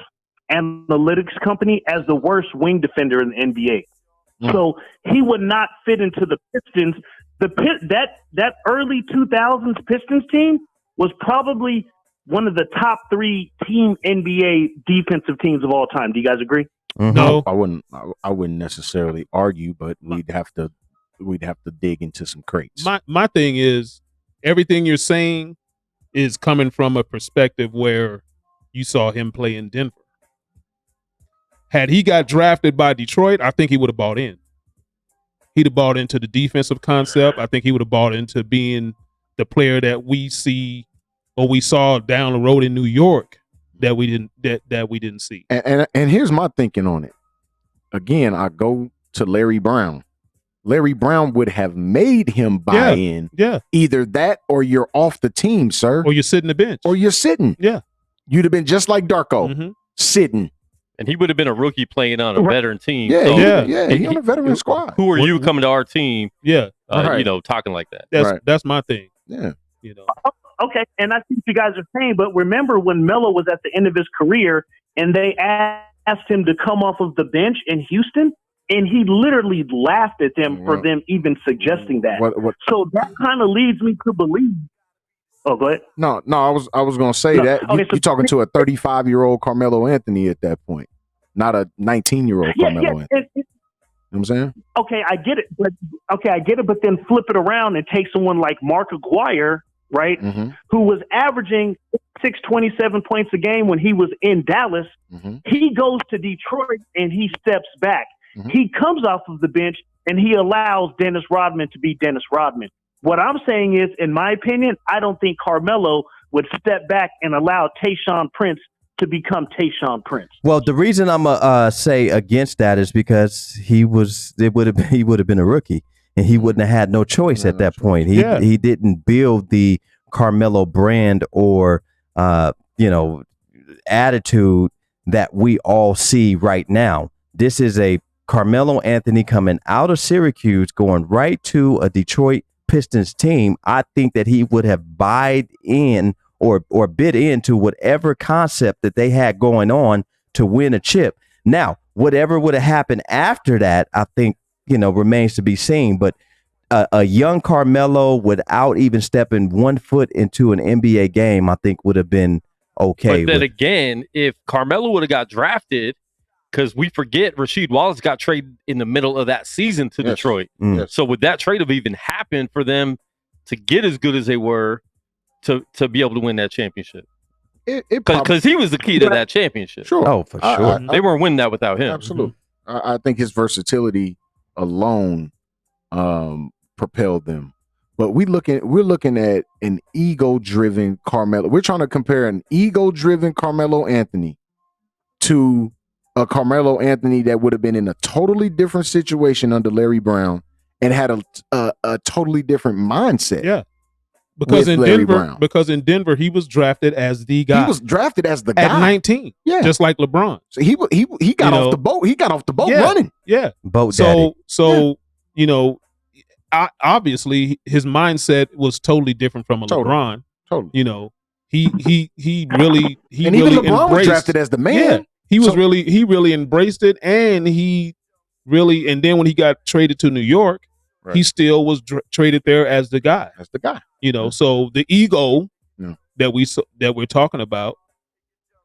analytics company as the worst wing defender in the NBA. So he would not fit into the Pistons. That early 2000s Pistons team was probably one of the top 3 team NBA defensive teams of all time. Do you guys agree? No, I wouldn't necessarily argue, but we'd have to dig into some crates. My thing is everything you're saying is coming from a perspective where you saw him play in Denver. Had he got drafted by Detroit, I think he would have bought in. He'd have bought into the defensive concept. I think he would have bought into being the player that we see or we saw down the road in New York that we didn't see. And here's my thinking on it. Again, I go to Larry Brown. Larry Brown would have made him buy in. Yeah. Either that or you're off the team, sir. Or you're sitting the bench. Or you're sitting. Yeah. You'd have been just like Darko, Mm-hmm. sitting. And he would have been a rookie playing on a veteran team. Yeah, So he on a veteran squad. Who are you coming to our team? Yeah. You know, talking like that. That's my thing. Yeah. You know. Okay, and I see what you guys are saying, but remember when Melo was at the end of his career and they asked him to come off of the bench in Houston, and he literally laughed at them for them even suggesting that. What? So that kind of leads me to believe. Oh, go ahead. No, I was going to say that you're talking to a 35-year-old Carmelo Anthony at that point, not a 19-year-old Carmelo Anthony. You know what I'm saying? Okay, I get it, but then flip it around and take someone like Mark Aguirre, right, who was averaging 27 points a game when he was in Dallas. He goes to Detroit and he steps back. He comes off of the bench and he allows Dennis Rodman to be Dennis Rodman. What I'm saying is, in my opinion, I don't think Carmelo would step back and allow Tayshaun Prince to become Tayshaun Prince. Well, the reason I'm say against that is because he would have been a rookie and he wouldn't have had no choice at that point. He didn't build the Carmelo brand or attitude that we all see right now. This is a Carmelo Anthony coming out of Syracuse, going right to a Detroit Pistons team. I think that he would have bought in or bid into whatever concept that they had going on to win a chip. Now, whatever would have happened after that, I think, remains to be seen. But a young Carmelo without even stepping 1 foot into an NBA game, I think would have been okay. But then again, if Carmelo would have got drafted, because we forget Rasheed Wallace got traded in the middle of that season to Detroit. So would that trade have even happened for them to get as good as they were to be able to win that championship? Because he was the key to that championship. Sure. Oh, for sure. They weren't winning that without him. Absolutely. I think his versatility alone propelled them. But we're looking at an ego-driven Carmelo. We're trying to compare an ego-driven Carmelo Anthony to a Carmelo Anthony that would have been in a totally different situation under Larry Brown and had a totally different mindset. Yeah. Because in Denver, he was drafted as the guy. He was drafted as the guy at 19. Yeah. Just like LeBron. So he got off the boat. He got off the boat running. Yeah. Boat daddy. Obviously his mindset was totally different from a LeBron. Totally. He really and even LeBron was drafted as the man. Yeah. He really embraced it, and and then when he got traded to New York, he still was traded there as the guy. As the guy. So the ego that we're talking about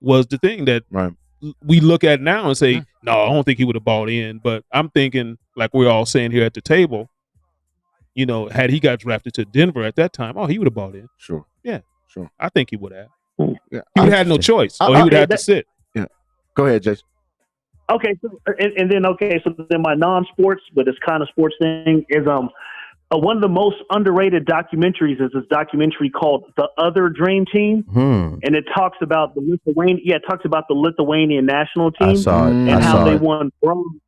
was the thing that we look at now and say, no, I don't think he would have bought in. But I'm thinking, like we're all saying here at the table, had he got drafted to Denver at that time, he would have bought in. Sure. Yeah. Sure. I think he would have. Yeah. He would have had no choice, or he would have to sit. Yeah. Go ahead, Jason. Okay, so then my non-sports, but it's kind of sports thing is one of the most underrated documentaries is this documentary called The Other Dream Team, and it talks about the Lithuanian national team. I saw it. And how they won bronze.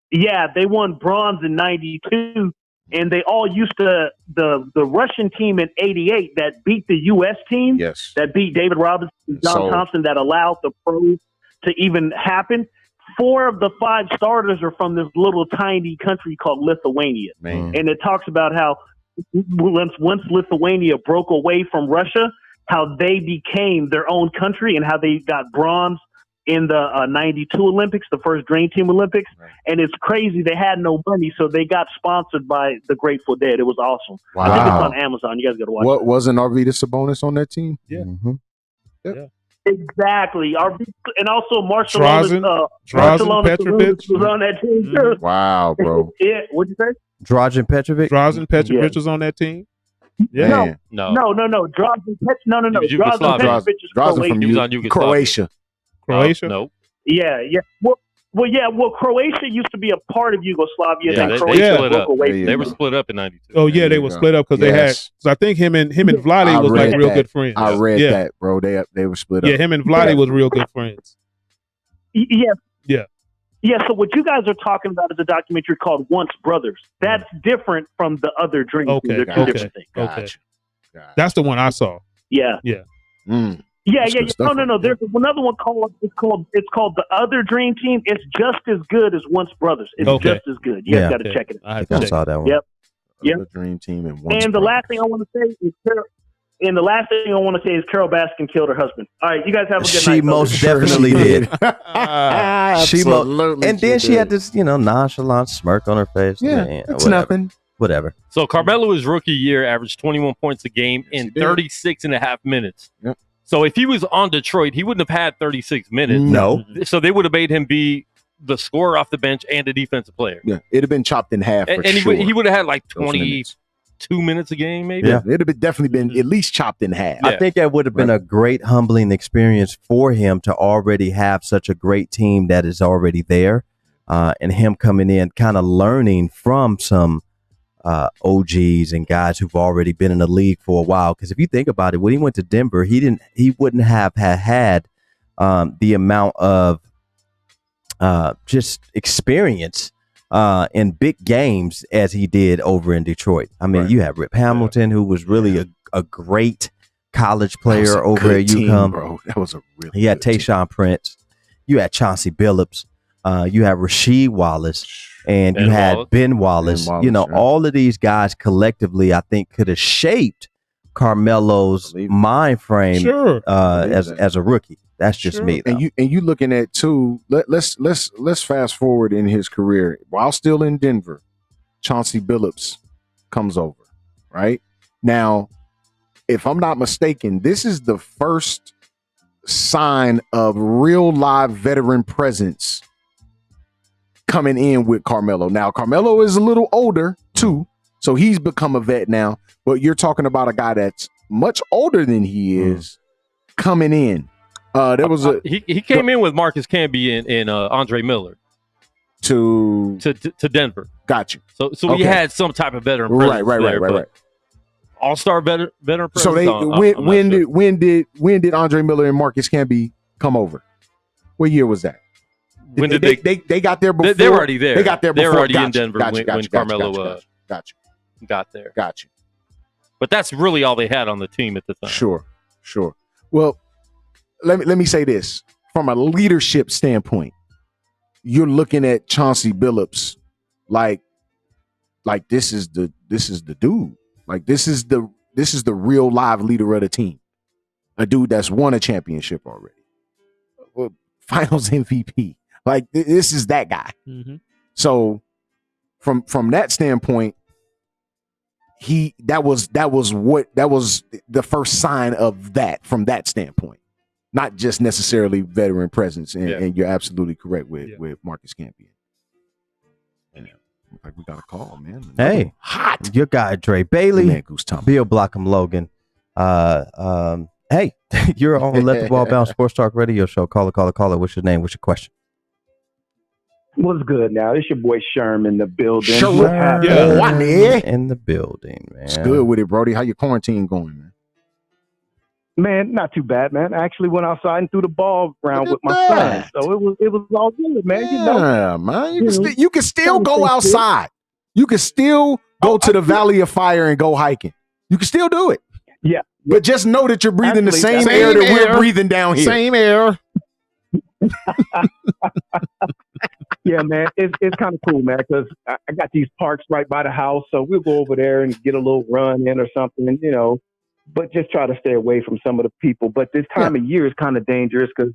Yeah, they won bronze in '92, and they all used to the Russian team in '88 that beat the U.S. team. Yes, that beat David Robinson, John Thompson, that allowed the pros to even happen. 4 of the 5 starters are from this little tiny country called Lithuania. And it talks about how once Lithuania broke away from Russia, how they became their own country and how they got bronze in the 92 Olympics, the first Dream Team Olympics. And it's crazy. They had no money, so they got sponsored by the Grateful Dead. It was awesome. Wow. I think it's on Amazon. You guys got to watch it. Wasn't Arvydas Sabonis on that team? Yeah. Yeah. Exactly. And also Drazen Petrovic was on that team too. Wow, bro. Yeah, what'd you say? Drazen Petrovic? Drazen Petrovic was on that team? Yeah. No. Drazen Petrovic is from Croatia. Croatia? No. Yeah. Well, Croatia used to be a part of Yugoslavia. Yeah, Croatia broke away. They were split up in '92. Oh yeah, they were split up because they had. So I think him and Vlade was like real good friends. I read that, bro. They were split up. Yeah, him and Vlade was real good friends. Yeah. Yeah, so what you guys are talking about is a documentary called Once Brothers. That's different from the other Dream Team. Okay, They're two different things. okay. That's the one I saw. Yeah. Yeah. Yeah. No. There's another one called it's called The Other Dream Team. It's just as good as Once Brothers. It's just as good. You guys got to check it out. I saw that one. Yep. The Dream Team and Once And the last thing I want to say is Carol Baskin killed her husband. All right, you guys have a good night. She most definitely did. Absolutely. And then she had this, nonchalant smirk on her face. Yeah, it's nothing. Whatever. So Carmelo, his rookie year, averaged 21 points a game in 36 and a half minutes. Yep. So if he was on Detroit, he wouldn't have had 36 minutes. No. So they would have made him be the scorer off the bench and a defensive player. Yeah, it'd have been chopped in half. And he would have had like 22 minutes a game, maybe. Yeah, it'd have definitely been at least chopped in half. I think that would have been a great humbling experience for him to already have such a great team that is already there, and him coming in kind of learning from some OGs and guys who've already been in the league for a while. Because if you think about it, when he went to Denver, he wouldn't have had the amount of just experience in big games as he did over in Detroit. I mean, you have Rip Hamilton, who was really a great college player over at UConn. Bro. That was a really He had Tayshaun Prince. You had Chauncey Billups. You have Rasheed Wallace. And you had Ben Wallace. All of these guys collectively, I think, could have shaped Carmelo's mind frame as a rookie. That's just me, though. And you looking at too. Let's fast forward in his career while still in Denver. Chauncey Billups comes over. Right now, if I'm not mistaken, this is the first sign of real live veteran presence coming in with Carmelo. Now, Carmelo is a little older too, so he's become a vet now. But you're talking about a guy that's much older than he is coming in. There was he came in with Marcus Camby and Andre Miller to Denver. Got you. So he had some type of veteran presence right. All-star veteran presence. So when did Andre Miller and Marcus Camby come over? What year was that? When did they got there before? They were already there. They got there before. They were already in Denver when Carmelo got there. Got you. But that's really all they had on the team at the time. Sure. Well, let me say this. From a leadership standpoint, you're looking at Chauncey Billups like this is the dude. Like this is the real live leader of the team. A dude that's won a championship already. Finals MVP. Like this is that guy. Mm-hmm. So from that standpoint, that was the first sign of that from that standpoint. Not just necessarily veteran presence, and you're absolutely correct with Marcus Camby. Like we got a call, man. Hey, hot. Your guy Dre Bailey, man, Goose Thomas. Bill Blockham Logan. Hey, you're on Let the Ball Bounce Sports Talk Radio Show. Caller. What's your name? What's your question? What's good now? It's your boy Sherm in the building. In the building, man. It's good with it, Brody. How your quarantine going, man? Man, not too bad, man. I actually went outside and threw the ball around with my son, so it was all good, man. Yeah, man. You can still go outside. You can still go to the Valley of Fire and go hiking. You can still do it. Yeah, but just know that you're breathing the same air that we're breathing down here. Same air. Yeah, man, it's kind of cool, man, because I got these parks right by the house, so we'll go over there and get a little run in or something, and but just try to stay away from some of the people. But this time of year is kind of dangerous because,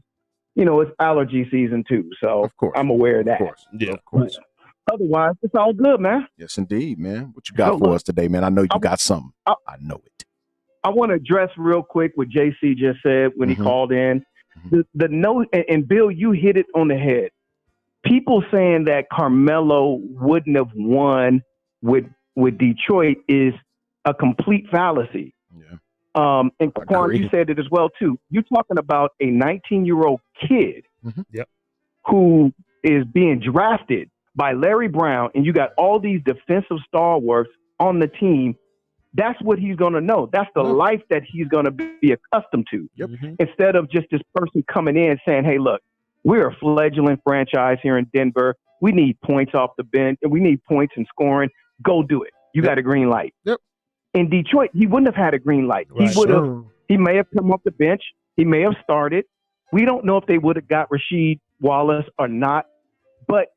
it's allergy season too, so of course. I'm aware of that. Of course. Otherwise, it's all good, man. Yes, indeed, man. What you got for us today, man? I know you got something. I know it. I want to address real quick what JC just said when he called in. The note, and Bill, you hit it on the head. People saying that Carmelo wouldn't have won with Detroit is a complete fallacy. Yeah. And Quan, you said it as well too. You're talking about a 19-year-old kid who is being drafted by Larry Brown, and you got all these defensive stalwarts on the team. That's what he's going to know. That's the life that he's going to be accustomed to. Yep. Instead of just this person coming in saying, hey, look, We're a fledgling franchise here in Denver. We need points off the bench, and we need points and scoring. Go do it. You got a green light. Yep. In Detroit, he wouldn't have had a green light. Right. He would have. He may have come off the bench. He may have started. We don't know if they would have got Rasheed Wallace or not, but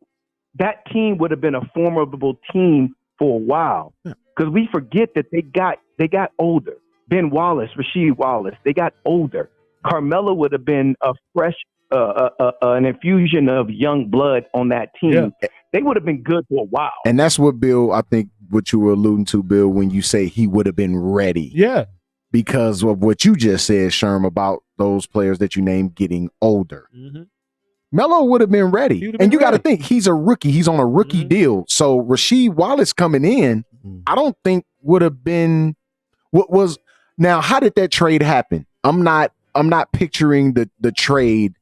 that team would have been a formidable team for a while. Because we forget that they got older. Ben Wallace, Rasheed Wallace, they got older. Carmelo would have been a fresh, an infusion of young blood on that team. Yeah. They would have been good for a while. And that's what, Bill, I think what you were alluding to, Bill, when you say he would have been ready. Yeah. Because of what you just said, Sherm, about those players that you named getting older. Mm-hmm. Melo would have been ready. And you got to think, he's a rookie. He's on a rookie deal. So Rasheed Wallace coming in, I don't think would have been what was. Now, how did that trade happen? I'm not picturing the trade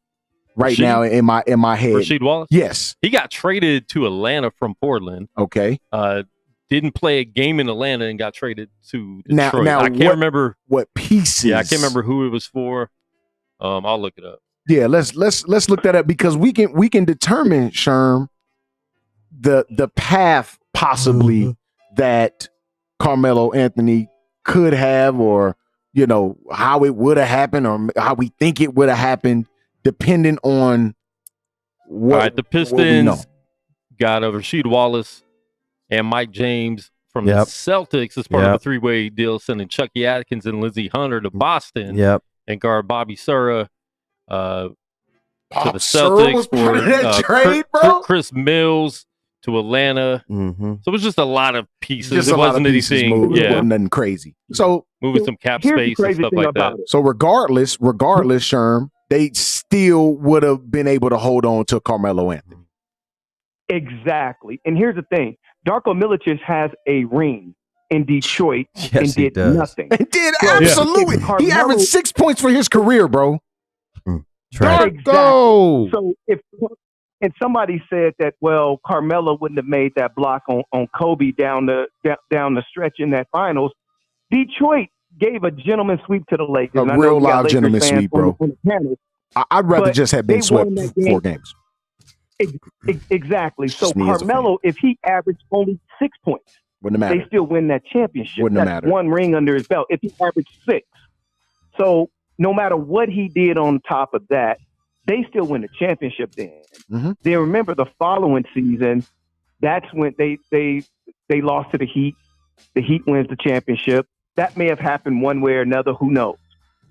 right now in my head. Rasheed Wallace? Yes. He got traded to Atlanta from Portland. Okay. Didn't play a game in Atlanta and got traded to Detroit. Now I can't remember what pieces. Yeah, I can't remember who it was for. I'll look it up. Yeah, let's look that up because we can determine, Sherm, the path possibly that Carmelo Anthony could have, or how it would have happened, or how we think it would have happened, depending on what. All right, the Pistons got Rasheed Wallace and Mike James from the Celtics as part of a three-way deal, sending Chucky Atkins and Lindsey Hunter to Boston. And guard Bobby Sura to the Celtics for Chris Mills to Atlanta. Mm-hmm. So it was just a lot of pieces. It wasn't anything. It wasn't nothing crazy. So moving some cap space and stuff like that. So regardless, Sherm, they still would have been able to hold on to Carmelo Anthony. Exactly. And here's the thing. Darko Milicic has a ring in Detroit and did nothing. And did absolutely. He averaged 6 points for his career, bro. Exactly. So if somebody said that, well, Carmelo wouldn't have made that block on Kobe down the stretch in that finals, Detroit gave a gentleman sweep to the Lakers. A real live gentleman sweep, bro. I'd rather just have been swept 4 games. Exactly. So Carmelo, if he averaged only 6 points, wouldn't matter. They still win that championship. Wouldn't matter. One ring under his belt. If he averaged 6, so no matter what he did on top of that, they still win the championship. Then Then remember the following season, that's when they lost to the Heat. The Heat wins the championship. That may have happened one way or another. Who knows?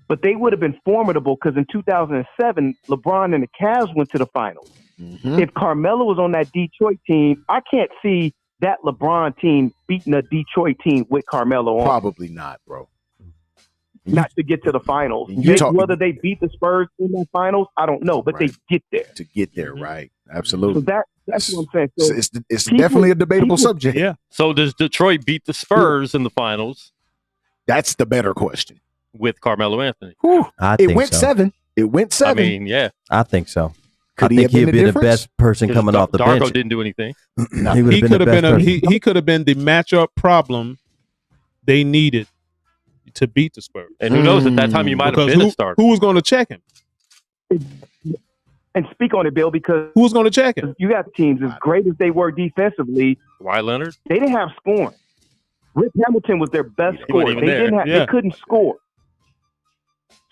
But they would have been formidable because in 2007, LeBron and the Cavs went to the finals. If Carmelo was on that Detroit team, I can't see that LeBron team beating a Detroit team with Carmelo on. Probably not, bro. Not to get to the finals. Whether they beat the Spurs in the finals, I don't know, but they get there. To get there, right. Absolutely. So that's what I'm saying. So it's definitely a debatable subject. Yeah. So does Detroit beat the Spurs in the finals? That's the better question. With Carmelo Anthony. It went 7. It went 7. I mean, yeah. I think so. Could I think he'd be the best person coming off the bench. Darko didn't do anything. He could have been the matchup problem they needed to beat the Spurs. And who knows, at that time you might have been a starter. Who was going to check him? And speak on it, Bill, because who was going to check him? You got teams as great as they were defensively. Kawhi Leonard? They didn't have scoring. Rick Hamilton was their best scorer. They couldn't score.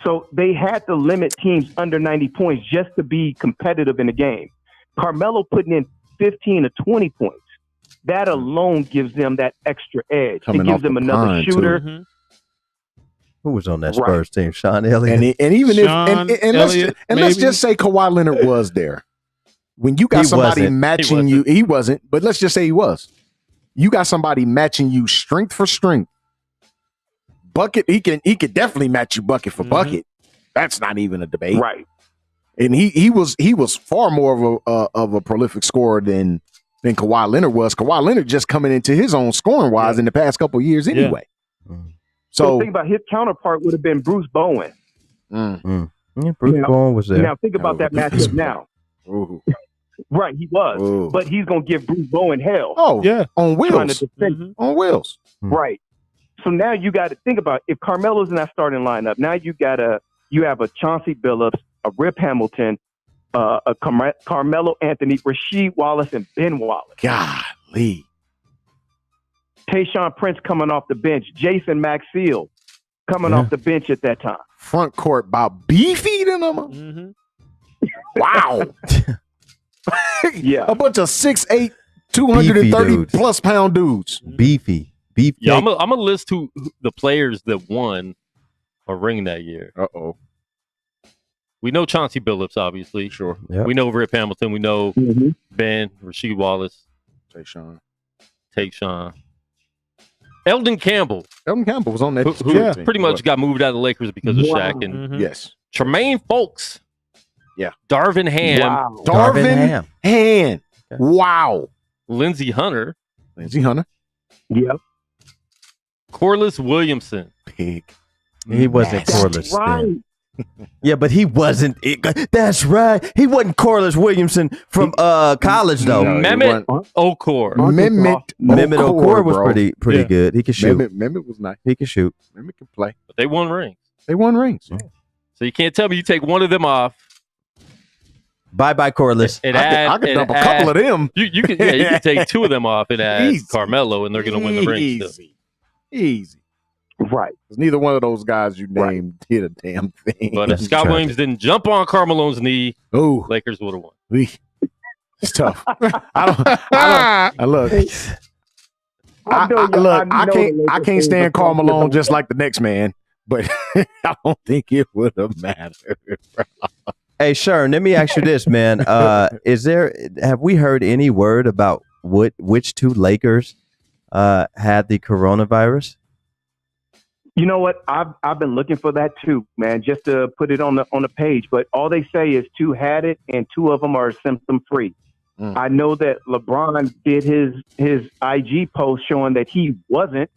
So they had to limit teams under 90 points just to be competitive in the game. Carmelo putting in 15 to 20 points. That alone gives them that extra edge. It gives them another shooter. Who was on that Spurs team? Sean Elliott. And even let's just say Kawhi Leonard was there. When you got somebody matching you, he wasn't, but let's just say he was. You got somebody matching you strength for strength. Bucket, he could definitely match you bucket for bucket. That's not even a debate, right? And he was far more of a prolific scorer than Kawhi Leonard was. Kawhi Leonard just coming into his own scoring wise in the past couple of years anyway. So think about his counterpart would have been Bruce Bowen. Yeah, Bruce Bowen was there. Now think about that matchup now. Right, he was, but he's gonna give Bruce Bowen hell. Oh yeah, on wheels. On wheels. Right. So now you got to think about if Carmelo's in that starting lineup. Now you have a Chauncey Billups, a Rip Hamilton, Carmelo Anthony, Rasheed Wallace, and Ben Wallace. Golly. Tayshaun Prince coming off the bench. Jason Maxiell coming off the bench at that time. Front court about beefy than them. Mm-hmm. Wow. Yeah. A bunch of 6'8", 230 plus pound dudes. Beefy. Yeah, I'm gonna list who the players that won a ring that year. Uh-oh. We know Chauncey Billups, obviously. Sure. Yep. We know Rip Hamilton. We know Ben, Rasheed Wallace, Tayshaun. Eldon Campbell. Eldon Campbell was on that. Who pretty much got moved out of the Lakers because of Shaq. And Yes. Tremaine Folks. Yeah. Darvin Ham. Wow. Darvin Ham. Wow. Lindsey Hunter. Yep. Corliss Williamson. Pig. He wasn't Corliss right. then. Yeah, but he wasn't. That's right. He wasn't Corliss Williamson from college though. Mehmet Okur. Mehmet Okur was pretty good. He could shoot. Mehmet was nice. He could shoot. Mehmet could play. But they won rings. Yeah. So you can't tell me you take one of them off. Bye, Corliss. I could dump a couple of them. You can take two of them off and add Carmelo, and they're going to win the ring. Easy. Right. Because neither one of those guys you named did a damn thing. But if Scott Williams didn't jump on Carmelo's knee, Lakers would have won. It's tough. I can't stand Carmelo just like the next man, but I don't think it would have mattered. Hey, Sherm, let me ask you this, man. Have we heard any word about which two Lakers had the coronavirus? You know what? I've been looking for that too, man, just to put it on the page. But all they say is two had it, and two of them are symptom free. I know that LeBron did his IG post showing that he wasn't.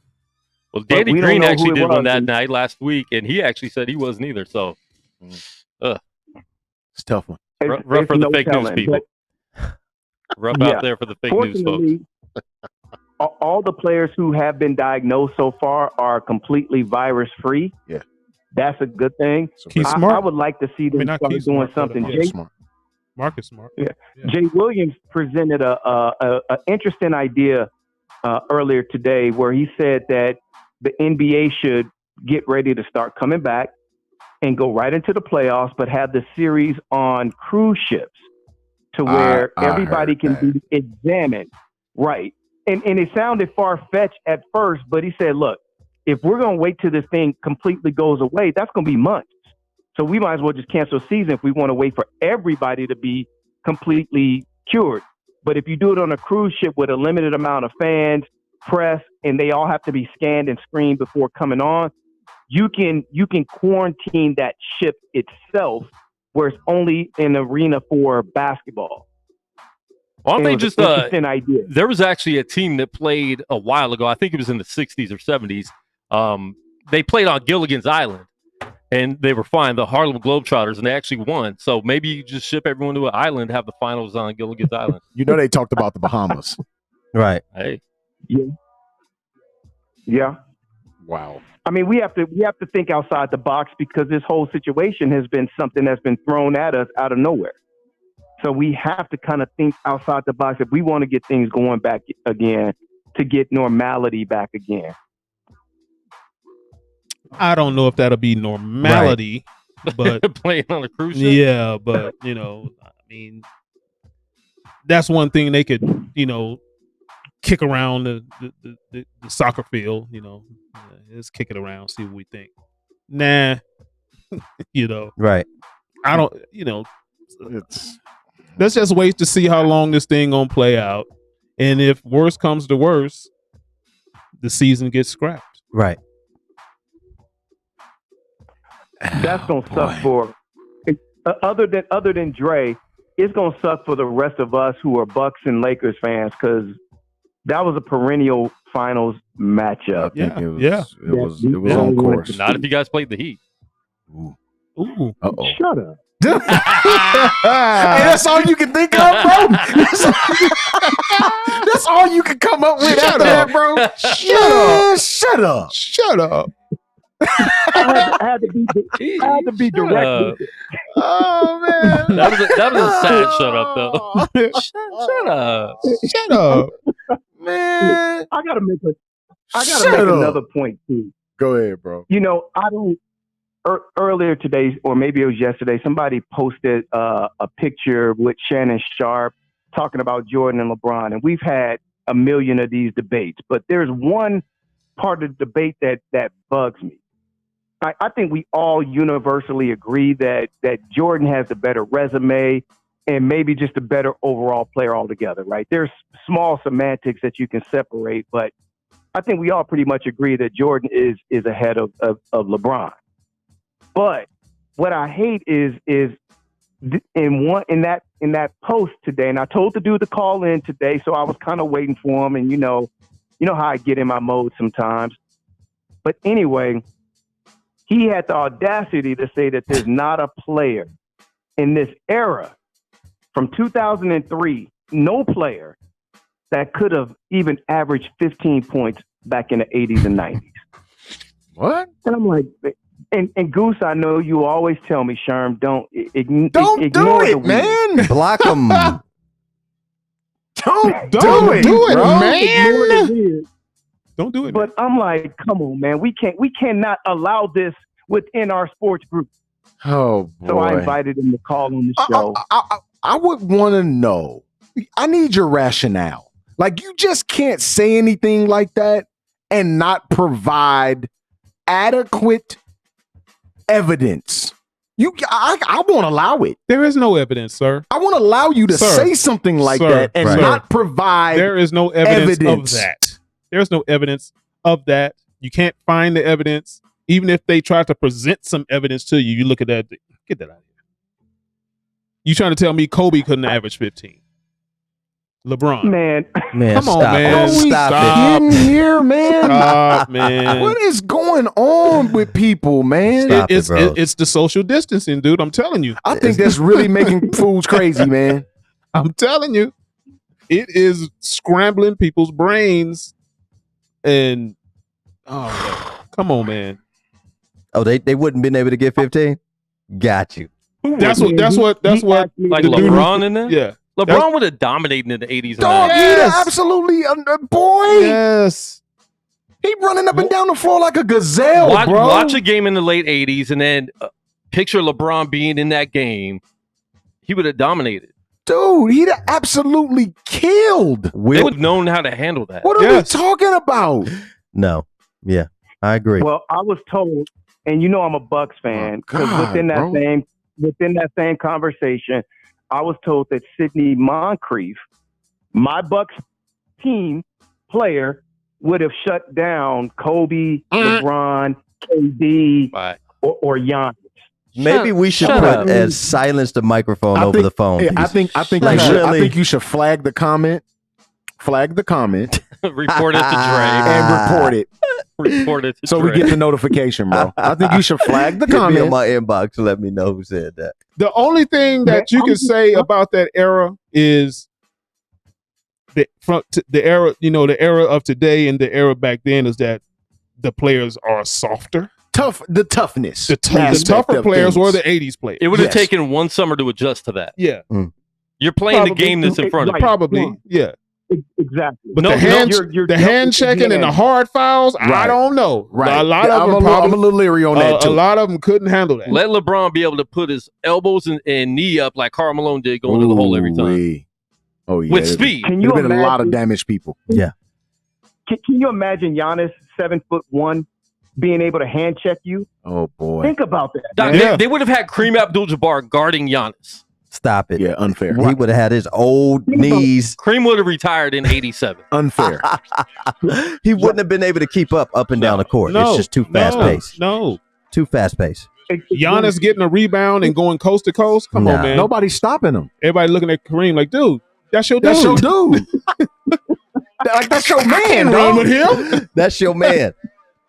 Well, Danny Green actually did one that night last week, and he actually said he wasn't either. So, it's a tough one. Rough for the fake news people. Rough out there for the fake news folks. All the players who have been diagnosed so far are completely virus-free. Yeah. That's a good thing. I would like to see them start doing something. Marcus Smart. Yeah. Jay Williams presented a interesting idea earlier today where he said that the NBA should get ready to start coming back and go right into the playoffs, but have the series on cruise ships to where everybody can be examined. Right. And it sounded far-fetched at first, but he said, look, if we're going to wait till this thing completely goes away, that's going to be months. So we might as well just cancel a season if we want to wait for everybody to be completely cured. But if you do it on a cruise ship with a limited amount of fans, press, and they all have to be scanned and screened before coming on, you can quarantine that ship itself where it's only an arena for basketball. Well, I think just interesting idea. There was actually a team that played a while ago. I think it was in the 60s or 70s. They played on Gilligan's Island, and they were fine, the Harlem Globetrotters, and they actually won. So maybe you just ship everyone to an island, have the finals on Gilligan's Island. You know they talked about the Bahamas. Right. Hey. Yeah. Wow. I mean, we have to think outside the box because this whole situation has been something that's been thrown at us out of nowhere. So we have to kind of think outside the box if we want to get things going back again, to get normality back again. I don't know if that'll be normality, but playing on a cruise ship. Yeah, but I mean, that's one thing they could, kick around the soccer field. Let's kick it around, see what we think. Nah, right. I don't. Let's just wait to see how long this thing gonna play out, and if worse comes to worse, the season gets scrapped. Right. That's gonna suck for other than Dre. It's gonna suck for the rest of us who are Bucks and Lakers fans because that was a perennial finals matchup. It was on course. Not if you guys played the Heat. Ooh. Uh-oh. Shut up. Hey, that's all you can think of, bro. That's all you can come up with after that, bro. Shut up. Shut up. I had to be direct. with it. Oh man, That was a sad shut up though. Shut up. Shut up. man. I gotta make Shut up. another point too. Go ahead, bro. You know, I don't. Earlier today, or maybe it was yesterday, somebody posted a picture with Shannon Sharp talking about Jordan and LeBron, and we've had a million of these debates, but there's one part of the debate that bugs me. I think we all universally agree that Jordan has the better resume and maybe just a better overall player altogether, right? There's small semantics that you can separate, but I think we all pretty much agree that Jordan is ahead of LeBron. But what I hate is in that post today, and I told the dude to call in today, so I was kind of waiting for him, and you know how I get in my mode sometimes. But anyway, he had the audacity to say that there's not a player in this era from 2003, no player that could have even averaged 15 points back in the 80s and 90s. What? And I'm like, and Goose, I know you always tell me, Sherm, don't do ignore it, man. Block them. Don't do it, bro. man. Don't do it. But I'm like, come on, man. We cannot allow this within our sports group. Oh boy. So I invited him to call on the show. I would want to know. I need your rationale. Like, you just can't say anything like that and not provide adequate evidence. I won't allow it. There is no evidence, sir. I won't allow you to say something like that and not provide. There is no evidence of that. There's no evidence of that. You can't find the evidence. Even if they try to present some evidence to you, you look at that. Get that out of here. You trying to tell me Kobe couldn't average 15? LeBron. Man, come on, stop man. it. Stop it. Here, man. Stop, man. What is going on with people, man? Stop it, bro. It's the social distancing, dude. I'm telling you. I think that's really making fools crazy, man. I'm telling you. It is scrambling people's brains. And come on, man. Oh, they wouldn't been able to get 15? Got you. That's what like the LeBron in there? Yeah. LeBron would have dominated in the 80s. Dog, absolutely, boy. Yes. He running up and down the floor like a gazelle, bro. Watch a game in the late 80s and then picture LeBron being in that game. He would have dominated. Dude, he'd have absolutely killed. They would have known how to handle that. What are we talking about? No. Yeah, I agree. Well, I was told, and you know I'm a Bucks fan, because within that same conversation, I was told that Sidney Moncrief, my Bucks team player, would have shut down Kobe, LeBron, KD, or Giannis. Maybe we should put as silence the microphone over the phone. I think you should flag the comment. Flag the comment. Report it to Dre. And report it. Report it to so Dre. we get the notification, bro. I think you should flag the Hit comment. me in my inbox and let me know who said that. The only thing that you can say about that era is the era, the era of today and the era back then is that the players are softer. The toughness. The tougher players were the 80s players. It would have taken one summer to adjust to that. Yeah. You're playing the game that's in front of you. Probably, yeah. Exactly. But the hand checking and the hard fouls, I don't know. Right. A lot of them I'm a little leery on that too. A lot of them couldn't handle that. Let LeBron be able to put his elbows and knee up like Karl Malone did going to the hole every time. Oh yeah. With speed. Can you been imagine a lot of damaged people. Yeah. Can you imagine Giannis, 7'1", being able to hand check you? Oh boy. Think about that. Doc, they would have had Kareem Abdul-Jabbar guarding Giannis. Stop it. Yeah, unfair. He would have had his old knees. Kareem would have retired in 87. Unfair. He wouldn't have been able to keep up and down the court. It's just too fast paced. No. Too fast paced. Giannis getting a rebound and going coast to coast. Come on, man. Nobody's stopping him. Everybody looking at Kareem like, dude, that's your dude. That's your dude. That's your man. I can't run with him. That's your man.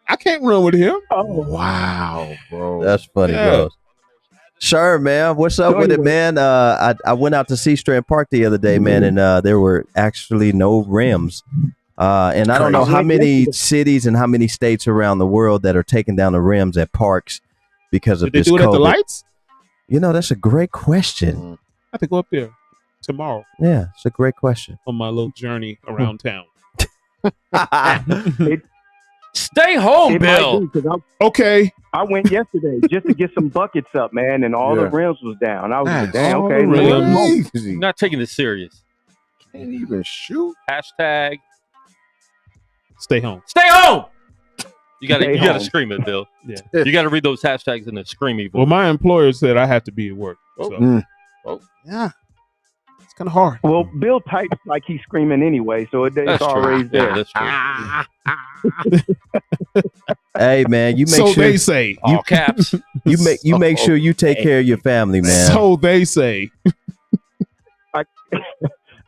I can't run with him. Oh, wow, bro. That's funny, bro. Sure, man. What's up with it, man? I went out to Sea Strand Park the other day, man, and there were actually no rims And I don't know how many cities and how many states around the world that are taking down the rims at parks because of Did they this do it COVID. at the lights? You know, that's a great question. I have to go up there tomorrow Yeah, it's a great question. on my little journey around town. Stay home, It Bill. might be, 'cause Okay. I went yesterday just to get some buckets up, man, and all the rims was down. I was like, damn, all okay. the let me rims. go. Crazy. You're not taking this serious. Can't even shoot. Hashtag Stay home. stay home. You gotta Stay gotta home. scream it, Bill. Yeah. You gotta read those hashtags in a screamy voice. Well, my employer said I have to be at work. So, yeah. It's kind of hard. Well, Bill types like he's screaming anyway, so it's That's true. always there. Yeah, that's true. Hey man, you make So sure they say. All caps. you make sure you take care of your family, man. So they say.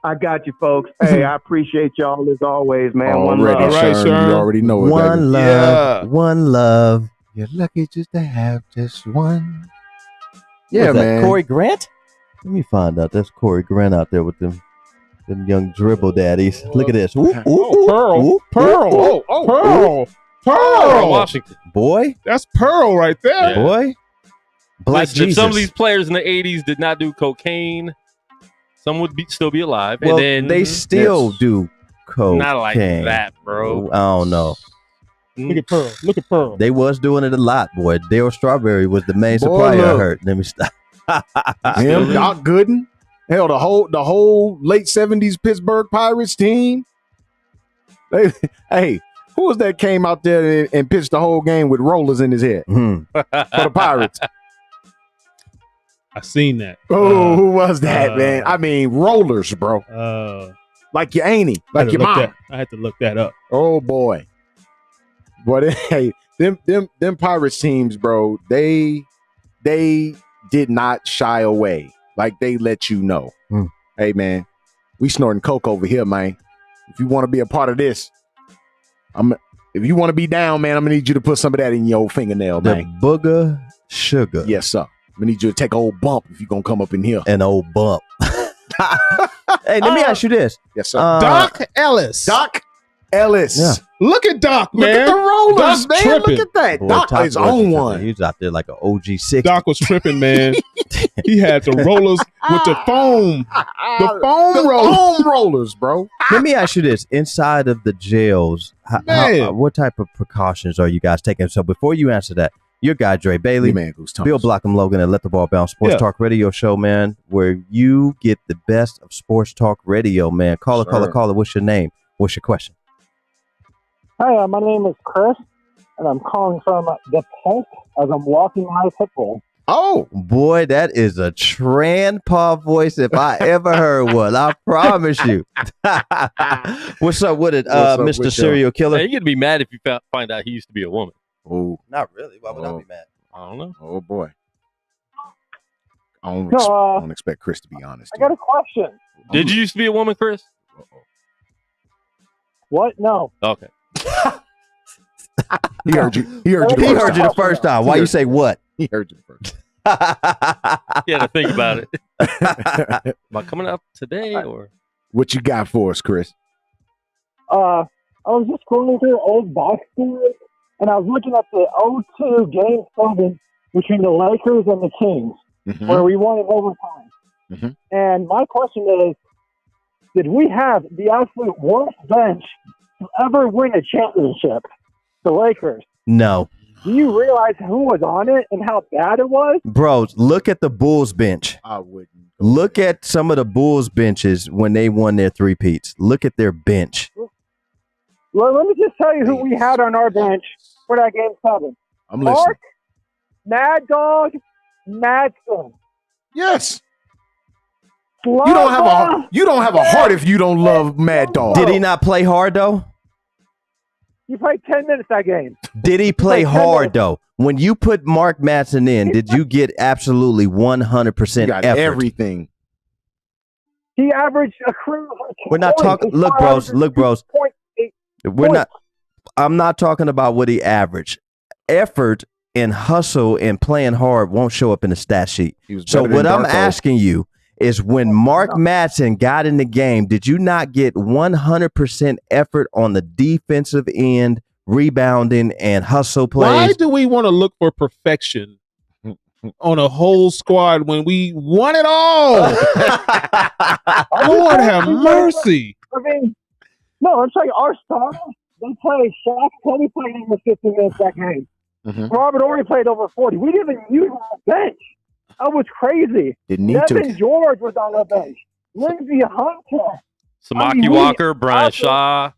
I got you, folks. Hey, I appreciate y'all as always, man. One Already, love. All right, Sherm, Sherm. you already know it. One baby. love, Yeah. one love. You're lucky just to have just one. Yeah, What's that, man. Corey Grant? Let me find out. That's Corey Grant out there with them young dribble daddies. Look at this. Ooh, ooh, ooh, Pearl. ooh, Pearl. ooh, Oh, Pearl. From Pearl. Washington. boy, That's Pearl right there. Yeah. boy. Black Listen, if Jesus. some of these players in the 80s did not do cocaine, some would still be alive. well, and then they still Yes. do cocaine. not like that, bro. I don't know. Look at Pearl. Look at Pearl. They was doing it a lot, boy. Dale Strawberry was the main Boy, supplier. I look. heard. Let me stop. Him, Doc Gooden, hell, the whole late '70s Pittsburgh Pirates team. Hey, who was that came out there and pitched the whole game with rollers in his head Hmm. for the Pirates? I seen that. Oh, who was that, uh, man? I mean, rollers, bro. Like your auntie, like your mom. I had to look that up. Oh boy, but hey, them Pirates teams, bro. They did not shy away. Like they let you know, hey man, we snorting coke over here, man. If you want to be a part of this, if you want to be down, man, I'm gonna need you to put some of that in your old fingernail, The man. booger sugar. Yes, sir. I'm gonna need you to take a old bump if you're gonna come up in here. An old bump. Hey, let me ask you this. Yes, sir. Doc Ellis. Doc Ellis. Yeah. Look at Doc, Look man. at the rollers, Doc's man. tripping. Look at that. Boy, Doc Top is Boy on was one. He was out there like an OG6. Doc was tripping, man. He had the rollers with the foam. The foam rollers. Foam rollers, bro. Let me ask you this. Inside of the jails, Man. what type of precautions are you guys taking? So before you answer that, your guy, Dre Bailey, Your man, Goose Thomas. Bill Blockham Logan, and Let the Ball Bounce Sports Yeah. Talk Radio Show, man, where you get the best of sports talk radio, man. Caller, what's your name? What's your question? Hi, my name is Chris, and I'm calling from the Pulse as I'm walking my pit bull. Oh, boy, that is a Tran-Paw voice if I ever heard one. I promise you. What's up with it, Mr. Serial Killer? Man, you're gonna be mad if you find out he used to be a woman. Oh, not really. Why would I be mad? I don't know. Oh boy. I No, don't expect Chris to be honest. I got a question. Did you used to be a woman, Chris? What? No. Okay. He heard you. He heard you. He heard you the first time. Why you say what? He heard you the first. You had to think about it. Am I coming up today or What you got for us, Chris? I was just scrolling through old box scores, and I was looking at the 0-2 Game 7 between the Lakers and the Kings, Mhm. where we won in overtime. Mhm. And my question is, did we have the absolute worst bench to ever win a championship? The Lakers. No. Do you realize who was on it and how bad it was? Bros, look at the Bulls bench. I wouldn't. Look at some of the Bulls benches when they won their three-peats. Look at their bench. Well, let me just tell you who we had on our bench for that Game 7. I'm listening. Mark, Mad Dog, Madsen. Yes. You don't have a heart if you don't love Mad Dog. Did he not play hard, though? He played 10 minutes that game. Did he play played 10 hard, minutes. though? When you put Mark Madsen in, did you get absolutely 100% You got effort? everything. He averaged a crew. We're not talking. Look, bros. We're not. I'm not talking about what he averaged. Effort and hustle and playing hard won't show up in the stat sheet. He was So better what than I'm Darko. asking you is when Mark Madsen got in the game, did you not get 100% effort on the defensive end, rebounding and hustle plays? Why do we want to look for perfection on a whole squad when we won it all? Lord have mercy. I mean, no, I'm saying our starters, they played Shaq, Kobe played over 50 minutes that game. Robert Horry played over 40. We didn't even use our bench. That was crazy. Didn't need Devin to. George was on the bench. Lindsey Hunter. Samaki Walker, Brian Shaw.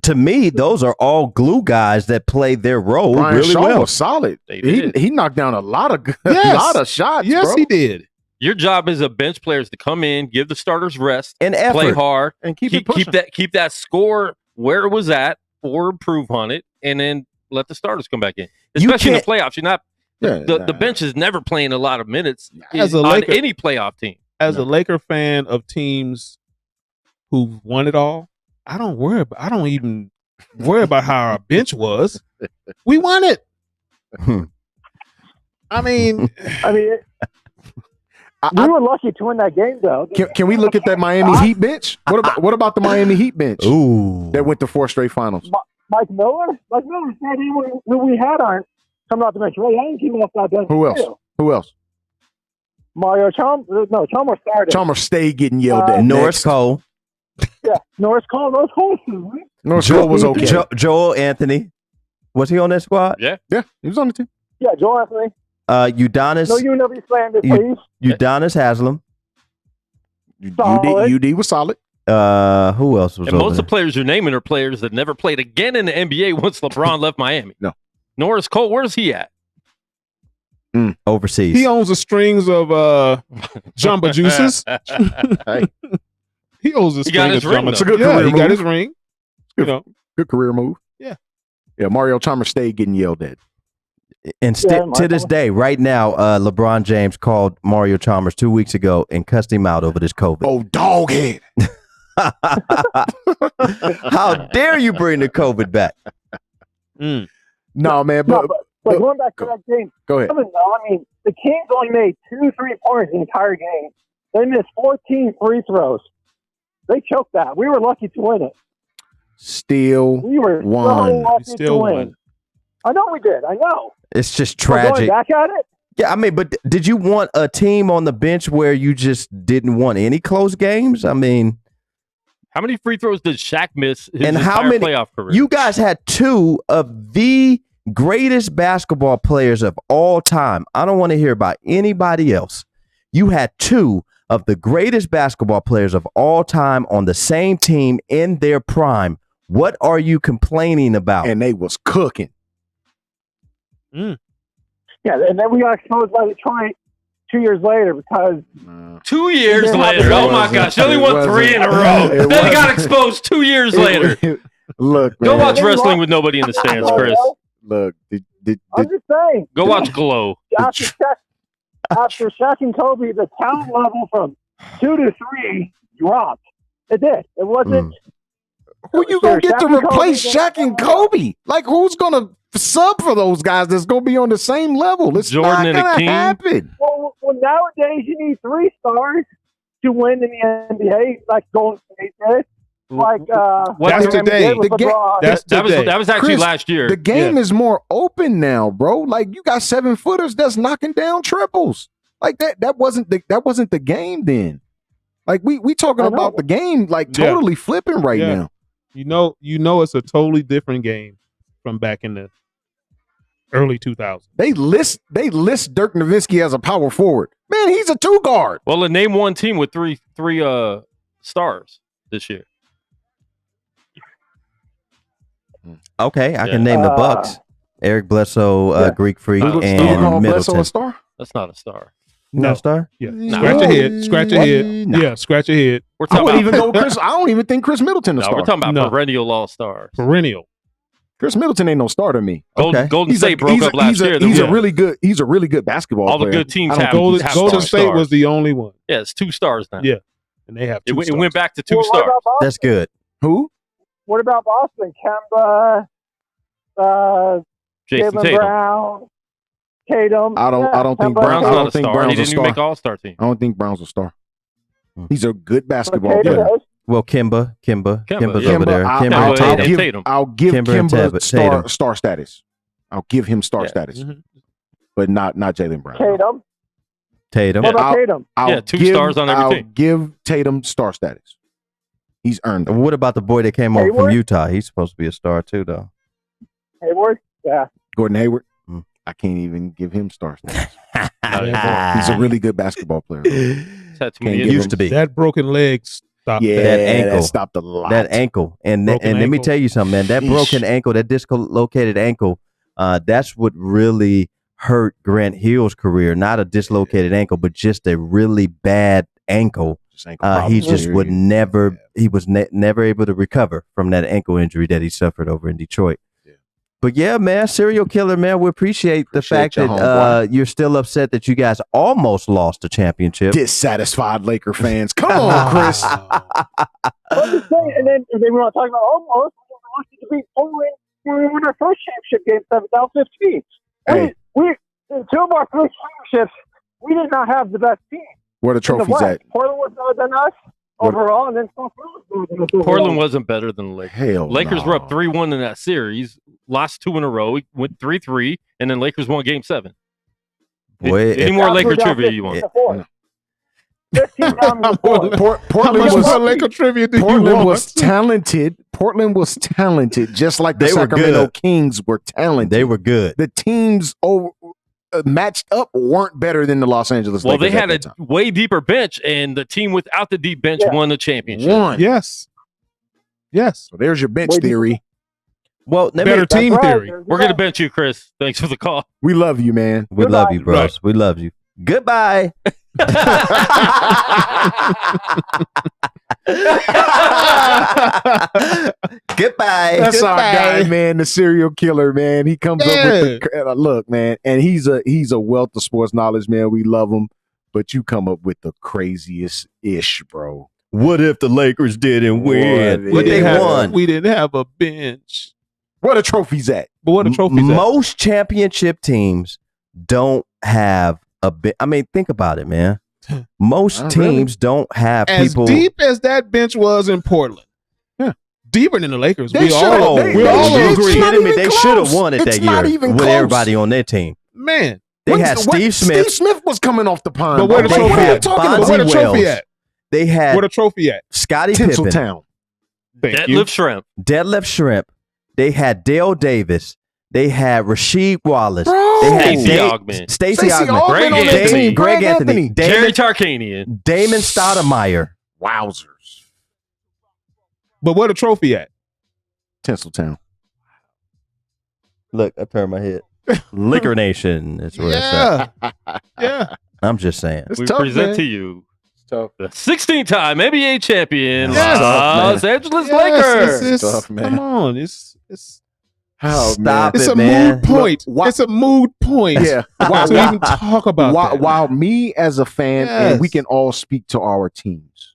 To me, those are all glue guys that play their role Brian really Shaw well. was solid. They did. He knocked down a lot of shots. Yes, bro. he did. Your job as a bench player is to come in, give the starters rest, And effort. play hard, and keep it pushing. keep that score where it was at or improve on it, and then let the starters come back in. Especially in the playoffs. You're not the bench is never playing a lot of minutes As a on Laker- any playoff team. As a Laker fan of teams who've won it all, I don't even worry about how our bench was. We won it. I mean, we were lucky to win that game, though. Can we look at that Miami Heat bench? What about the Miami Heat bench? Ooh, that went to 4 straight finals. Mike Miller said who we had on coming off the bench. Ray Allen came off that bench. Who else? Too. Who else? Mario Chalmers. No, Chalmers started. Chalmers stayed getting yelled at. Norris next. Cole. Yeah, Norris Cole. Norris Cole. Right? Norris Cole was okay. Joel Anthony. Was he on that squad? Yeah, he was on the team. Yeah, Joel Anthony. Udonis. No, you never slander, please. Udonis Haslam. UD was solid. Who else was and over most of there? the players you're naming are players that never played again in the NBA once LeBron left Miami. No. Norris Cole, where's he at? Overseas. he owns the strings of Jamba Juices. He owns the He got string his of ring, Jamba though. It's a good Yeah, career he move. got his ring. Good career move. Yeah. Yeah, Mario Chalmers stayed getting yelled at. And to this day, right now, LeBron James called Mario Chalmers 2 weeks ago and cussed him out over this COVID. Oh, doghead. How dare you bring the COVID back? No, man. But going back to that game, Go ahead. I mean, the Kings only made 2 3-pointers the entire game. They missed 14 free throws. They choked that. We were lucky to win it. Still We were so won. lucky to win. I know we did. I know. It's just We're going tragic. back at it. Yeah, I mean, but did you want a team on the bench where you just didn't want any close games? I mean, how many free throws did Shaq miss his and entire how many playoff career? You guys had 2 of the greatest basketball players of all time. I don't want to hear about anybody else. You had 2 of the greatest basketball players of all time on the same team in their prime. What are you complaining about? And they was cooking. Yeah, and then we got exposed by Detroit 2 years later because 2 years later. Oh my gosh, they only won 3 in a row. Then they got exposed 2 years later. Look, Go man. watch wrestling with nobody in the stands, Chris. Look, I'm just saying. Go watch Glow. After Shaq and Kobe, the talent level from 2 to 3 dropped. It did. It wasn't. Who you gonna get to replace Shaq and Kobe? Like, who's gonna sub for those guys that's gonna be on the same level? It's Jordan not and gonna Hakeem? happen. Well, nowadays you need 3 stars to win in the NBA, like Golden State did. Like That's today. That was actually Chris, last year. The game is more open now, bro. Like, you got 7-footers that's knocking down triples. Like that wasn't the game then. Like we talking about the game like totally flipping right now. You know, it's a totally different game from back in the early 2000s. They list Dirk Nowitzki as a power forward. Man, he's a 2 guard. Well, then name one team with three stars this year. Okay, I can name the Bucks. Eric Bledsoe, Greek Freak, and Middleton. A star? That's not a star. No star? Yeah. Scratch your head. Scratch your head. No. Yeah, scratch your head. We're I talking wouldn't about even go Chris. I don't even think Chris Middleton a no, star. we're talking about perennial all stars. Perennial. Chris Middleton ain't no star to me. Golden State broke up last year. He's a really good basketball all player. the good teams have Golden stars. State was the only one. Yeah, it's 2 stars now. Yeah, and they have 2 It went back to 2 What stars. about Boston? That's good. Who? What about Boston? Kemba, Jason Jaylen Tatum. Brown. Tatum. I don't think Brown's I not don't a think star. Brown's He a didn't even star. make All-Star team. I don't think Brown's a star. He's a good basketball Tatum player. is. Well, Kimba's yeah. over there. I'll, Kimba I'll, and I'll Tatum. give, Tatum. I'll give Kimba and Kimba Tatum. star status. I'll give him star status, but not Jaylen Brown. Tatum. Tatum. What about I'll- Tatum? I'll Yeah, 2 give- stars on every I'll team. give Tatum star status. He's earned it. What about the boy that came over from Hayward? Utah? He's supposed to be a star too, though. Hayward? Yeah. Gordon Hayward. Mm. I can't even give him star status. Ah. He's a really good basketball player. He's had too many Can't injuries. Used to be. That broken leg stopped. Yeah, That ankle. that stopped a lot. That ankle, and Broken let me ankle. tell you something, man. That Sheesh. broken ankle, that dislocated ankle, that's what really hurt Grant Hill's career. Not a dislocated ankle, but just a really bad ankle. Just ankle He problems, just would period. never. He was never able to recover from that ankle injury that he suffered over in Detroit. Yeah. But yeah, man, serial killer, man. We appreciate the Appreciate fact your that homeboy. you're still upset that you guys almost lost the championship. Dissatisfied Laker fans. Come on, Chris. I'm just saying, and then we were talking about almost. We wanted to beat Poland when we won our first championship game, 2015. Hey. We in 2 of our first championships, we did not have the best team. Where the In the trophies West, at? Portland was better than us overall, and then South Florida was better than us overall. Portland wasn't better than the Lakers. Hell, Lakers no. were up 3-1 in that series, lost 2 in a row, went 3-3, and then Lakers won Game 7. Boy, Any if- more South Laker Florida trivia down you want? 15-4. 15 down to 4. Portland How much was more Laker trivia do you Portland want? was talented. Portland was talented, just like the They were Sacramento good. Kings were talented. they were good. The teams matched up weren't better than the Los Angeles Well, Lakers. they had at a that time. way deeper bench, and the team without the deep bench Yeah. won the championship. One. Yes. Yes. So there's your bench Wait, theory. Well, let Better me, team That's right. theory. We're going to bench you, Chris. Thanks for the call. We love you, man. we love you, Goodbye. bros. Right. We love you. Goodbye. Goodbye. That's our Goodbye. guy, man. The serial killer, man. He comes up with the look, man, and he's a wealth of sports knowledge, man. We love him, but you come up with the craziest ish, bro. What if the Lakers didn't win? What But if- they have- won. We didn't have a bench. Where the trophies at? But what a trophy at? Most championship teams don't have a bit. I mean, think about it, man. Most Not teams don't have As people. deep as that bench was in Portland. Yeah. Deeper than the Lakers. They We should've- all they- we they- all it's agree. not kidding me? even They close. should have won it It's that not year even with close. everybody on their team. Man. They had Steve Smith. Steve Smith was coming off the pond. But where the They trophy What are you had at? talking Bonzi But about? where the Wells. trophy at? They had Where the trophy at? Scottie Pippen, Tinseltown. Thank you. Deadlift Shrimp. Deadlift Shrimp. They had Dale Davis. They had Rasheed Wallace. Bro. They had Stacey Da- Augmon. Stacey Stacey Augmon. Augmon Greg on that Anthony. team. Greg Anthony. Jerry Damon, Tarkanian. Damon Stoudemire. Wowzers. But where the trophy at? Tinseltown. Look, I turned my head. Liquor Nation is where it's Yeah. at. Yeah. I'm just saying. It's We tough, present man. to you It's tough. the 16-time NBA champion Yes. Los Angeles Yes, Lakers. it's- Tough, man. Come on. It's Oh, Stop it's it, a man. mood point. Why- It's a mood point. Yeah. To even talk about that. While me as a fan, and Yes. we can all speak to our teams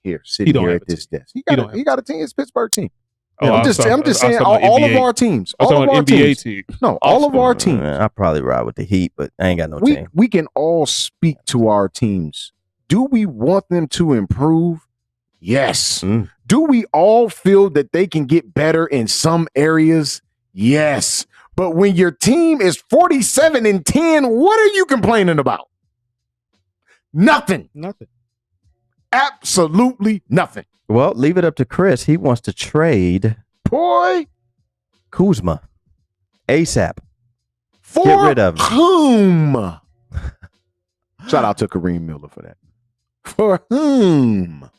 here, He sitting don't here have at a this desk. He don't He got a team. It's Pittsburgh team. Oh, I'm just saying all of our teams. I'm All of talking our NBA teams. team. No, all of our teams. I probably ride with the Heat, but I ain't got no We team. we can all speak to our teams. Do we want them to improve? Yes. Mm. Do we all feel that they can get better in some areas? Yes. But when your team is 47-10, what are you complaining about? Nothing. Nothing. Absolutely nothing. Well, leave it up to Chris. He wants to trade Boy, Kuzma ASAP. for Get rid of him. whom? Shout out to Kareem Miller for that. For whom?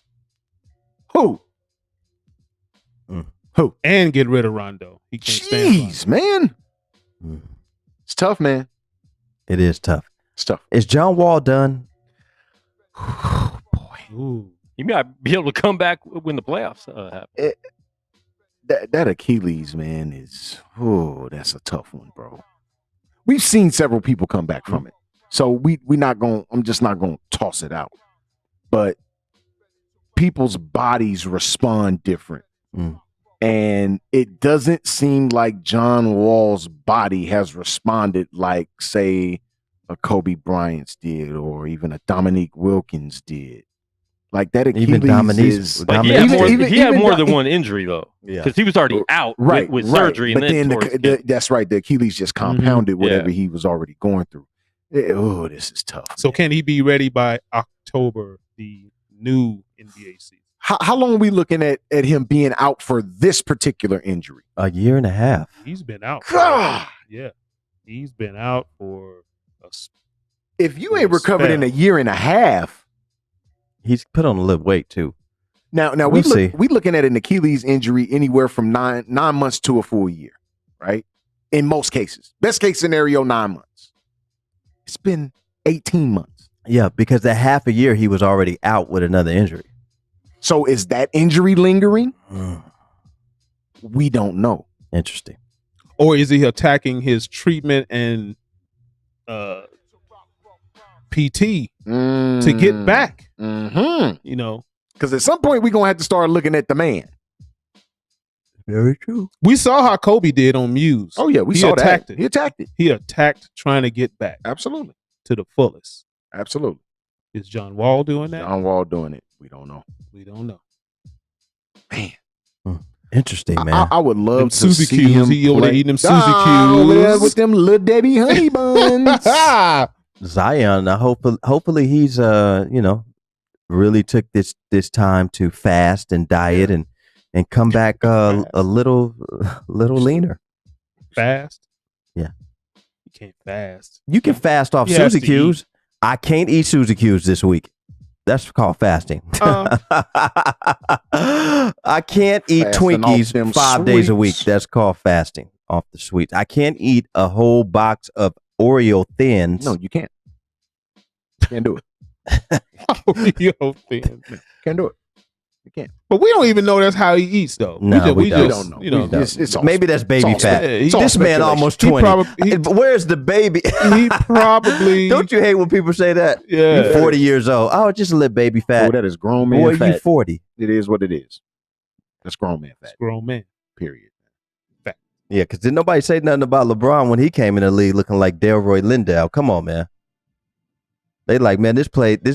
Who? Who? And get rid of Rondo. He can't stand Jeez, man. Mm. It's tough, man. It is tough. It's tough. Is John Wall done? Rondo. Ooh. You might be able to come back when the playoffs happen. That Achilles, man, is that's a tough one, bro. We've seen several people come back from it. So I'm just not gonna toss it out. But people's bodies respond different. Mm. And it doesn't seem like John Wall's body has responded like, say, a Kobe Bryant's did, or even a Dominique Wilkins did. Like that Achilles Even Dominique's- is. But he had more than one injury though, Yeah. because he was already out with surgery, But and then that's right. The Achilles just compounded whatever he was already going through. Oh, this is tough. So can he be ready by October, the new NBA season? How long are we looking at him being out for this particular injury? A year and a half. He's been out. God! Yeah, he's been out for If you ain't recovered in a year and a half, he's put on a little weight too. Now We'll see. we looking at an Achilles injury anywhere from nine months to a full year, right? In most cases, best case scenario, 9 months. It's been 18 months. Yeah, because that half a year he was already out with another injury. So is that injury lingering? We don't know. Interesting. Or is he attacking his treatment and PT to get back? Mm-hmm. You know, because at some point we're gonna have to start looking at the man. Very true. We saw how Kobe did on Muse. Oh yeah, we he saw attacked that. it. He attacked it. He attacked trying to get back. Absolutely. To the fullest. Absolutely. Is John Wall doing that? John Wall doing it. We don't know. We don't know. Man. Interesting, man. I would love Them to Suzy see Q's. him He over there play. eating them Suzy over there Q's. with them little Debbie honey buns. Zion, hopefully he's really took this time to fast and diet and come back a little leaner. Fast? Yeah. You can't fast. You can fast off He has Suzy to Q's. I can't eat Suzy Q's this week. That's called fasting. I can't eat Fasting off them Twinkies 5 days a week. sweets. That's called fasting off the sweets. I can't eat a whole box of Oreo Thins. No, you can't. Can't do it. Oreo Thins. Can't do it. You can't. But we don't even know that's how he eats, though. No, we don't. just, We you know, don't. Maybe that's baby all fat. spe- it's all This man speculation. almost He 20. probably- Where's the baby? He probably. Don't you hate when people say that? Yeah. You 40 years old. Oh, just a little baby fat. Oh, that is grown man Boy, fat. you 40. It is what it is. That's grown man fat. Grown man. Period. Yeah, because did nobody say nothing about LeBron when he came in the league looking like Delroy Lindell? Come on, man. They like, man, this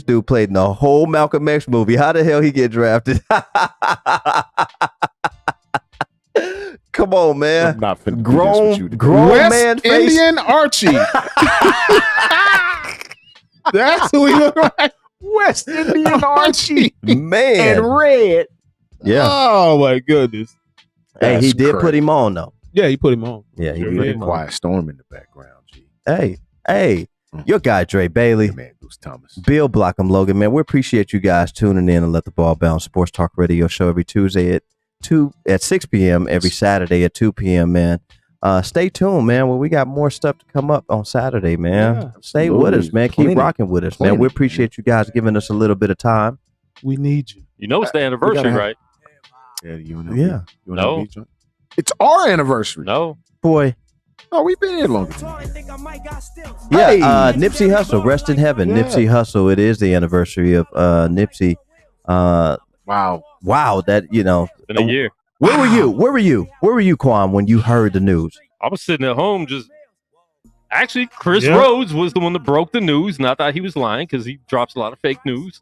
dude played in the whole Malcolm X movie. How the hell he get drafted? Come on, man. I'm not finna do this with you today. Grown West man face. Indian Archie. That's who he look like. West Indian Archie. Man. And red. Yeah. Oh my goodness. Hey, he That's did put crazy. him on, though. Yeah, he put him on. Yeah, he Sure put did. him on. Quiet storm in the background. G. Hey, your guy, Dre Bailey. Yeah, man, Bruce Thomas. Bill Blockham, Logan, man, we appreciate you guys tuning in and Let the Ball Bounce Sports Talk Radio Show every Tuesday at 6 p.m., every Saturday at 2 p.m., man. Stay tuned, man. Well, we got more stuff to come up on Saturday, man. Yeah, Stay with us, man. Keep Plenty. rocking with us, man. Plenty, We appreciate you guys giving us a little bit of time. We need you. You know it's the anniversary, have- right? Yeah, UNLV. Yeah. No. UNLV joint. It's our anniversary. No. Boy. Oh, we've been here longer than that. Yeah, Hey. Nipsey Hussle, rest in heaven. Yeah. Nipsey Hussle, it is the anniversary of Nipsey. Wow. Wow, that, It's been a year. Where were you? Where were you, Quan, when you heard the news? I was sitting at home just. Actually, Chris Yeah. Rhodes was the one that broke the news. Not that he was lying, because he drops a lot of fake news.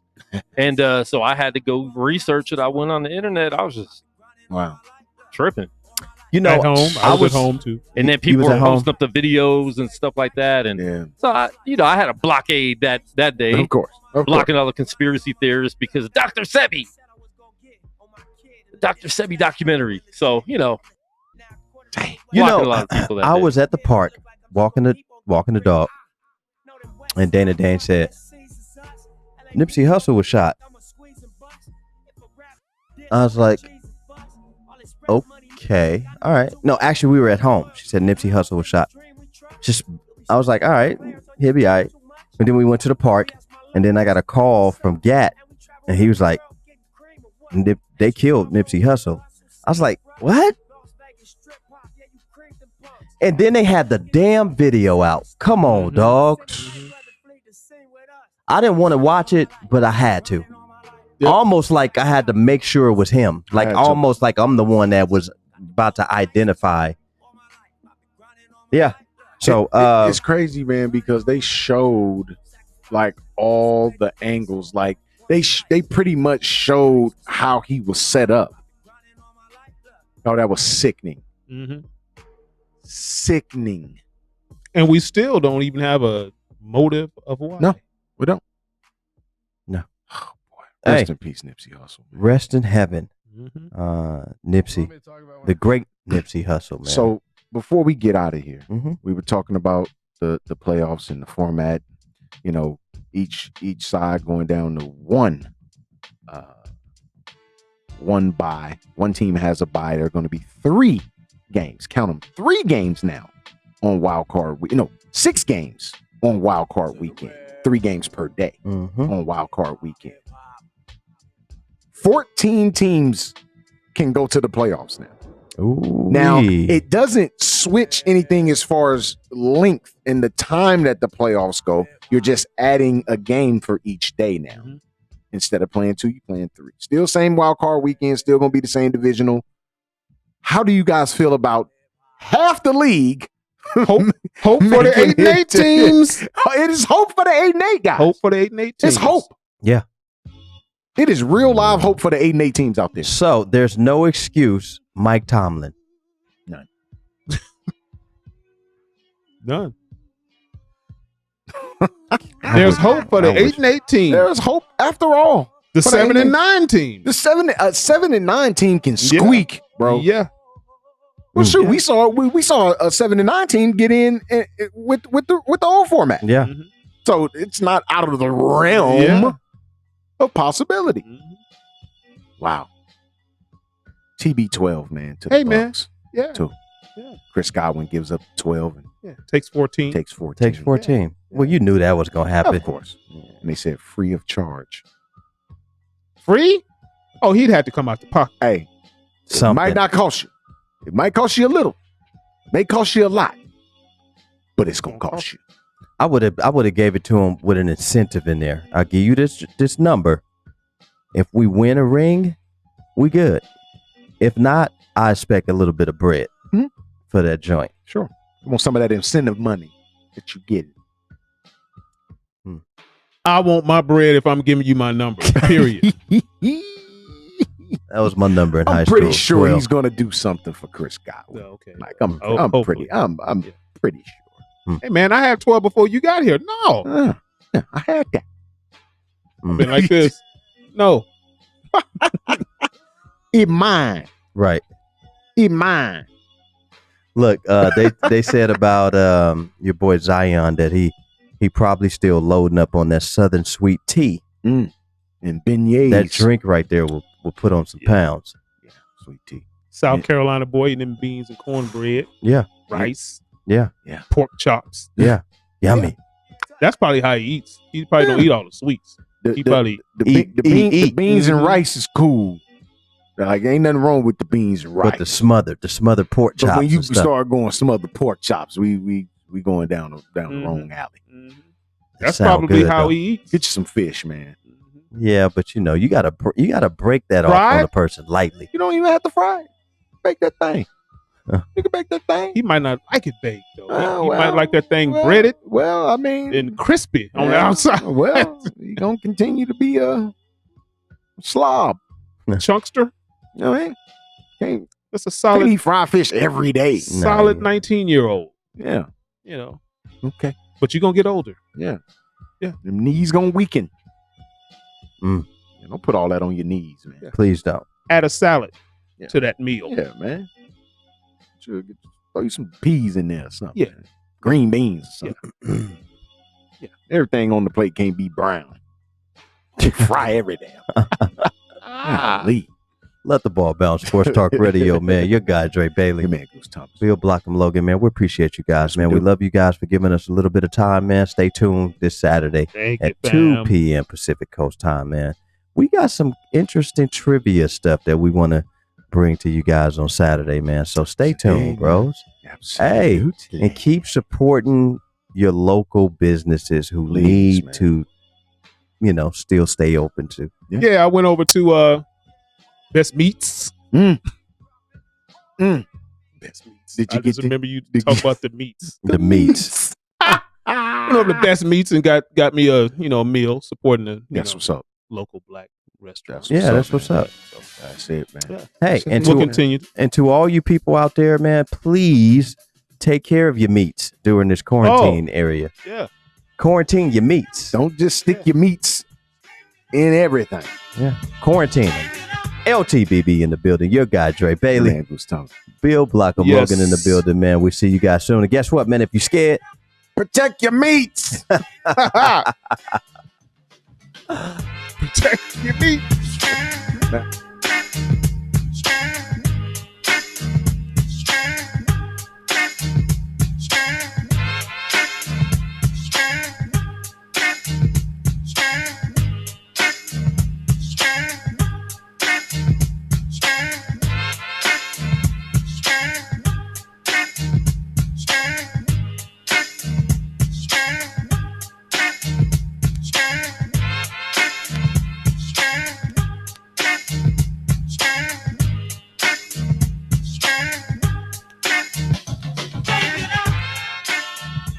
And so I had to go research it. I went on the internet. I was just Wow. tripping. At home. I was at home too. And then You people was were at home? posting up the videos and stuff like that. And Yeah. so I had a blockade that day, Of course. Of blocking all the conspiracy theorists because of Dr. Sebi. The Dr. Sebi documentary. So, blocking a lot of people that I day. was at the park walking the dog, and Dana Dane said, Nipsey Hussle was shot. I was like, okay, all right. No, actually, we were at home. She said Nipsey Hussle was shot. I was like, all right, he'll be all right. And then we went to the park, and then I got a call from Gat, and he was like, they killed Nipsey Hussle. I was like, what? And then they had the damn video out. Come on, dog. I didn't want to watch it, but I had to. almost like I had to make sure it was him. Like almost like I'm the one that was about to identify. Yeah. So it's crazy, man, because they showed like all the angles. Like they pretty much showed how he was set up. Oh, that was sickening. Mm-hmm. Sickening. And we still don't even have a motive of why. No, we don't. No. Oh boy. Rest Hey. in peace, Nipsey Hussle. man. rest in heaven. Mm-hmm. Nipsey, the great Nipsey Hussle, man. So before we get out of here, Mhm. we were talking about the playoffs and the format. You know, each side going down to one bye. One team has a bye. There are going to be 3 games. Count them. 3 games now on wild card. 6 games on wild card weekend. 3 games per day on wild card weekend. 14 teams can go to the playoffs now. Now, it doesn't switch anything as far as length and the time that the playoffs go. You're just adding a game for each day now. Instead of playing 2, you're playing 3. Still same wild card weekend, still going to be the same divisional. How do you guys feel about half the league? Hope for the 8 and 8 teams. It is hope for the 8 and 8 guys. Hope for the 8 and 8 teams. It's hope. Yeah. It is real live hope for the 8 and 8 teams out there. So there's no excuse, Mike Tomlin. None. None. There's hope for the 8 and 8 team. There's hope after all. The for 7 and 9 team. The 7 and 9 team can squeak, bro. Yeah. Well, shoot, we saw a 7 and 9 team get in with the old format. Yeah. So it's not out of the realm of possibility. Wow. TB12, man. To the Hey, man. Bucks. Yeah. Too. Yeah. Chris Godwin gives up 12 and Takes 14. takes 14. Takes 14. Well, you knew that was going to happen. Of course. And they said free of charge. Free? Oh, he'd have to come out the pocket. Hey, Something. it might not cost you. It might cost you a little. It may cost you a lot. But it's going to cost you. I would have gave it to him with an incentive in there. I'll give you this number. If we win a ring, we good. If not, I expect a little bit of bread for that joint. Sure. I want some of that incentive money that you get. I want my bread if I'm giving you my number. Period. That was my number in high I'm school. pretty sure 12. he's going to do something for Chris Godwin. Okay. Like I'm hopefully. pretty sure. Hey, man, I had 12 before you got here. No. Yeah, I had that. I've been like this. No. In mine. Right. In mine. Look, they said about your boy Zion that he probably still loading up on that Southern sweet tea. And beignets. That drink right there will put on some pounds. Yeah, sweet tea. South Carolina boy eating them beans and cornbread. Yeah. Rice. Yeah. Yeah. Pork chops. Yeah. Yummy. That's probably how he eats. He probably don't eat all the sweets. He probably The beans and rice is cool. Like ain't nothing wrong with the beans and rice. But the smothered pork chops. But when you and stuff. start going smothered pork chops, we going down the wrong alley. That's Sound probably good, how though. he eats. Get you some fish, man. Yeah, but you gotta break that off Fry on it? a person lightly. You don't even have to fry it. Bake that thing. You can bake that thing. He might not like it baked though. Oh, He might well, like that thing well, breaded Well, I mean, and crispy on the yeah, outside. Well, you gonna continue to be a slob. Chunkster. You know what I mean? Can't That's a solid eat fried fish every day. solid 19-year-old. Yeah. You know. Okay. But you're gonna get older. Yeah. Yeah. Them knees gonna weaken. Mm. Yeah, don't put all that on your knees, man. Please don't. Add a salad Yeah. to that meal. Yeah, man. Sure, throw you some peas in there or something. Yeah. man. Green beans or something. Yeah. Everything on the plate can't be brown. Fry every damn. Golly. Let the ball bounce. Sports Talk Radio, man. Your guy, Dre Bailey. Hey, man, Goose Thomas. Bill Blockham Logan, man. We appreciate you guys, man. We love you guys for giving us a little bit of time, man. Stay tuned this Saturday Thank at you, 2 fam. p.m. Pacific Coast time, man. We got some interesting trivia stuff that we want to bring to you guys on Saturday, man. So stay tuned, bros. Hey, Absolutely. and keep supporting your local businesses who Please, need man. to, still stay open to. Yeah, I went over to Best Meats. Best Meats. Did you remember you talk about the meats? The meats. Went over to Best Meats and got me a meal supporting the what's up. local black restaurant. That's what's up. That's it, man. Yeah. Hey, and we'll continue. And to all you people out there, man, please take care of your meats during this quarantine area. Yeah. Quarantine your meats. Don't just stick your meats in everything. Yeah. Quarantine them. LTBB in the building. Your guy, Dre Bailey. Man, was tough. Bill Blocker Yes. Morgan in the building, man. We see you guys soon. And guess what, man? If you're scared, protect your meats. Protect your meats.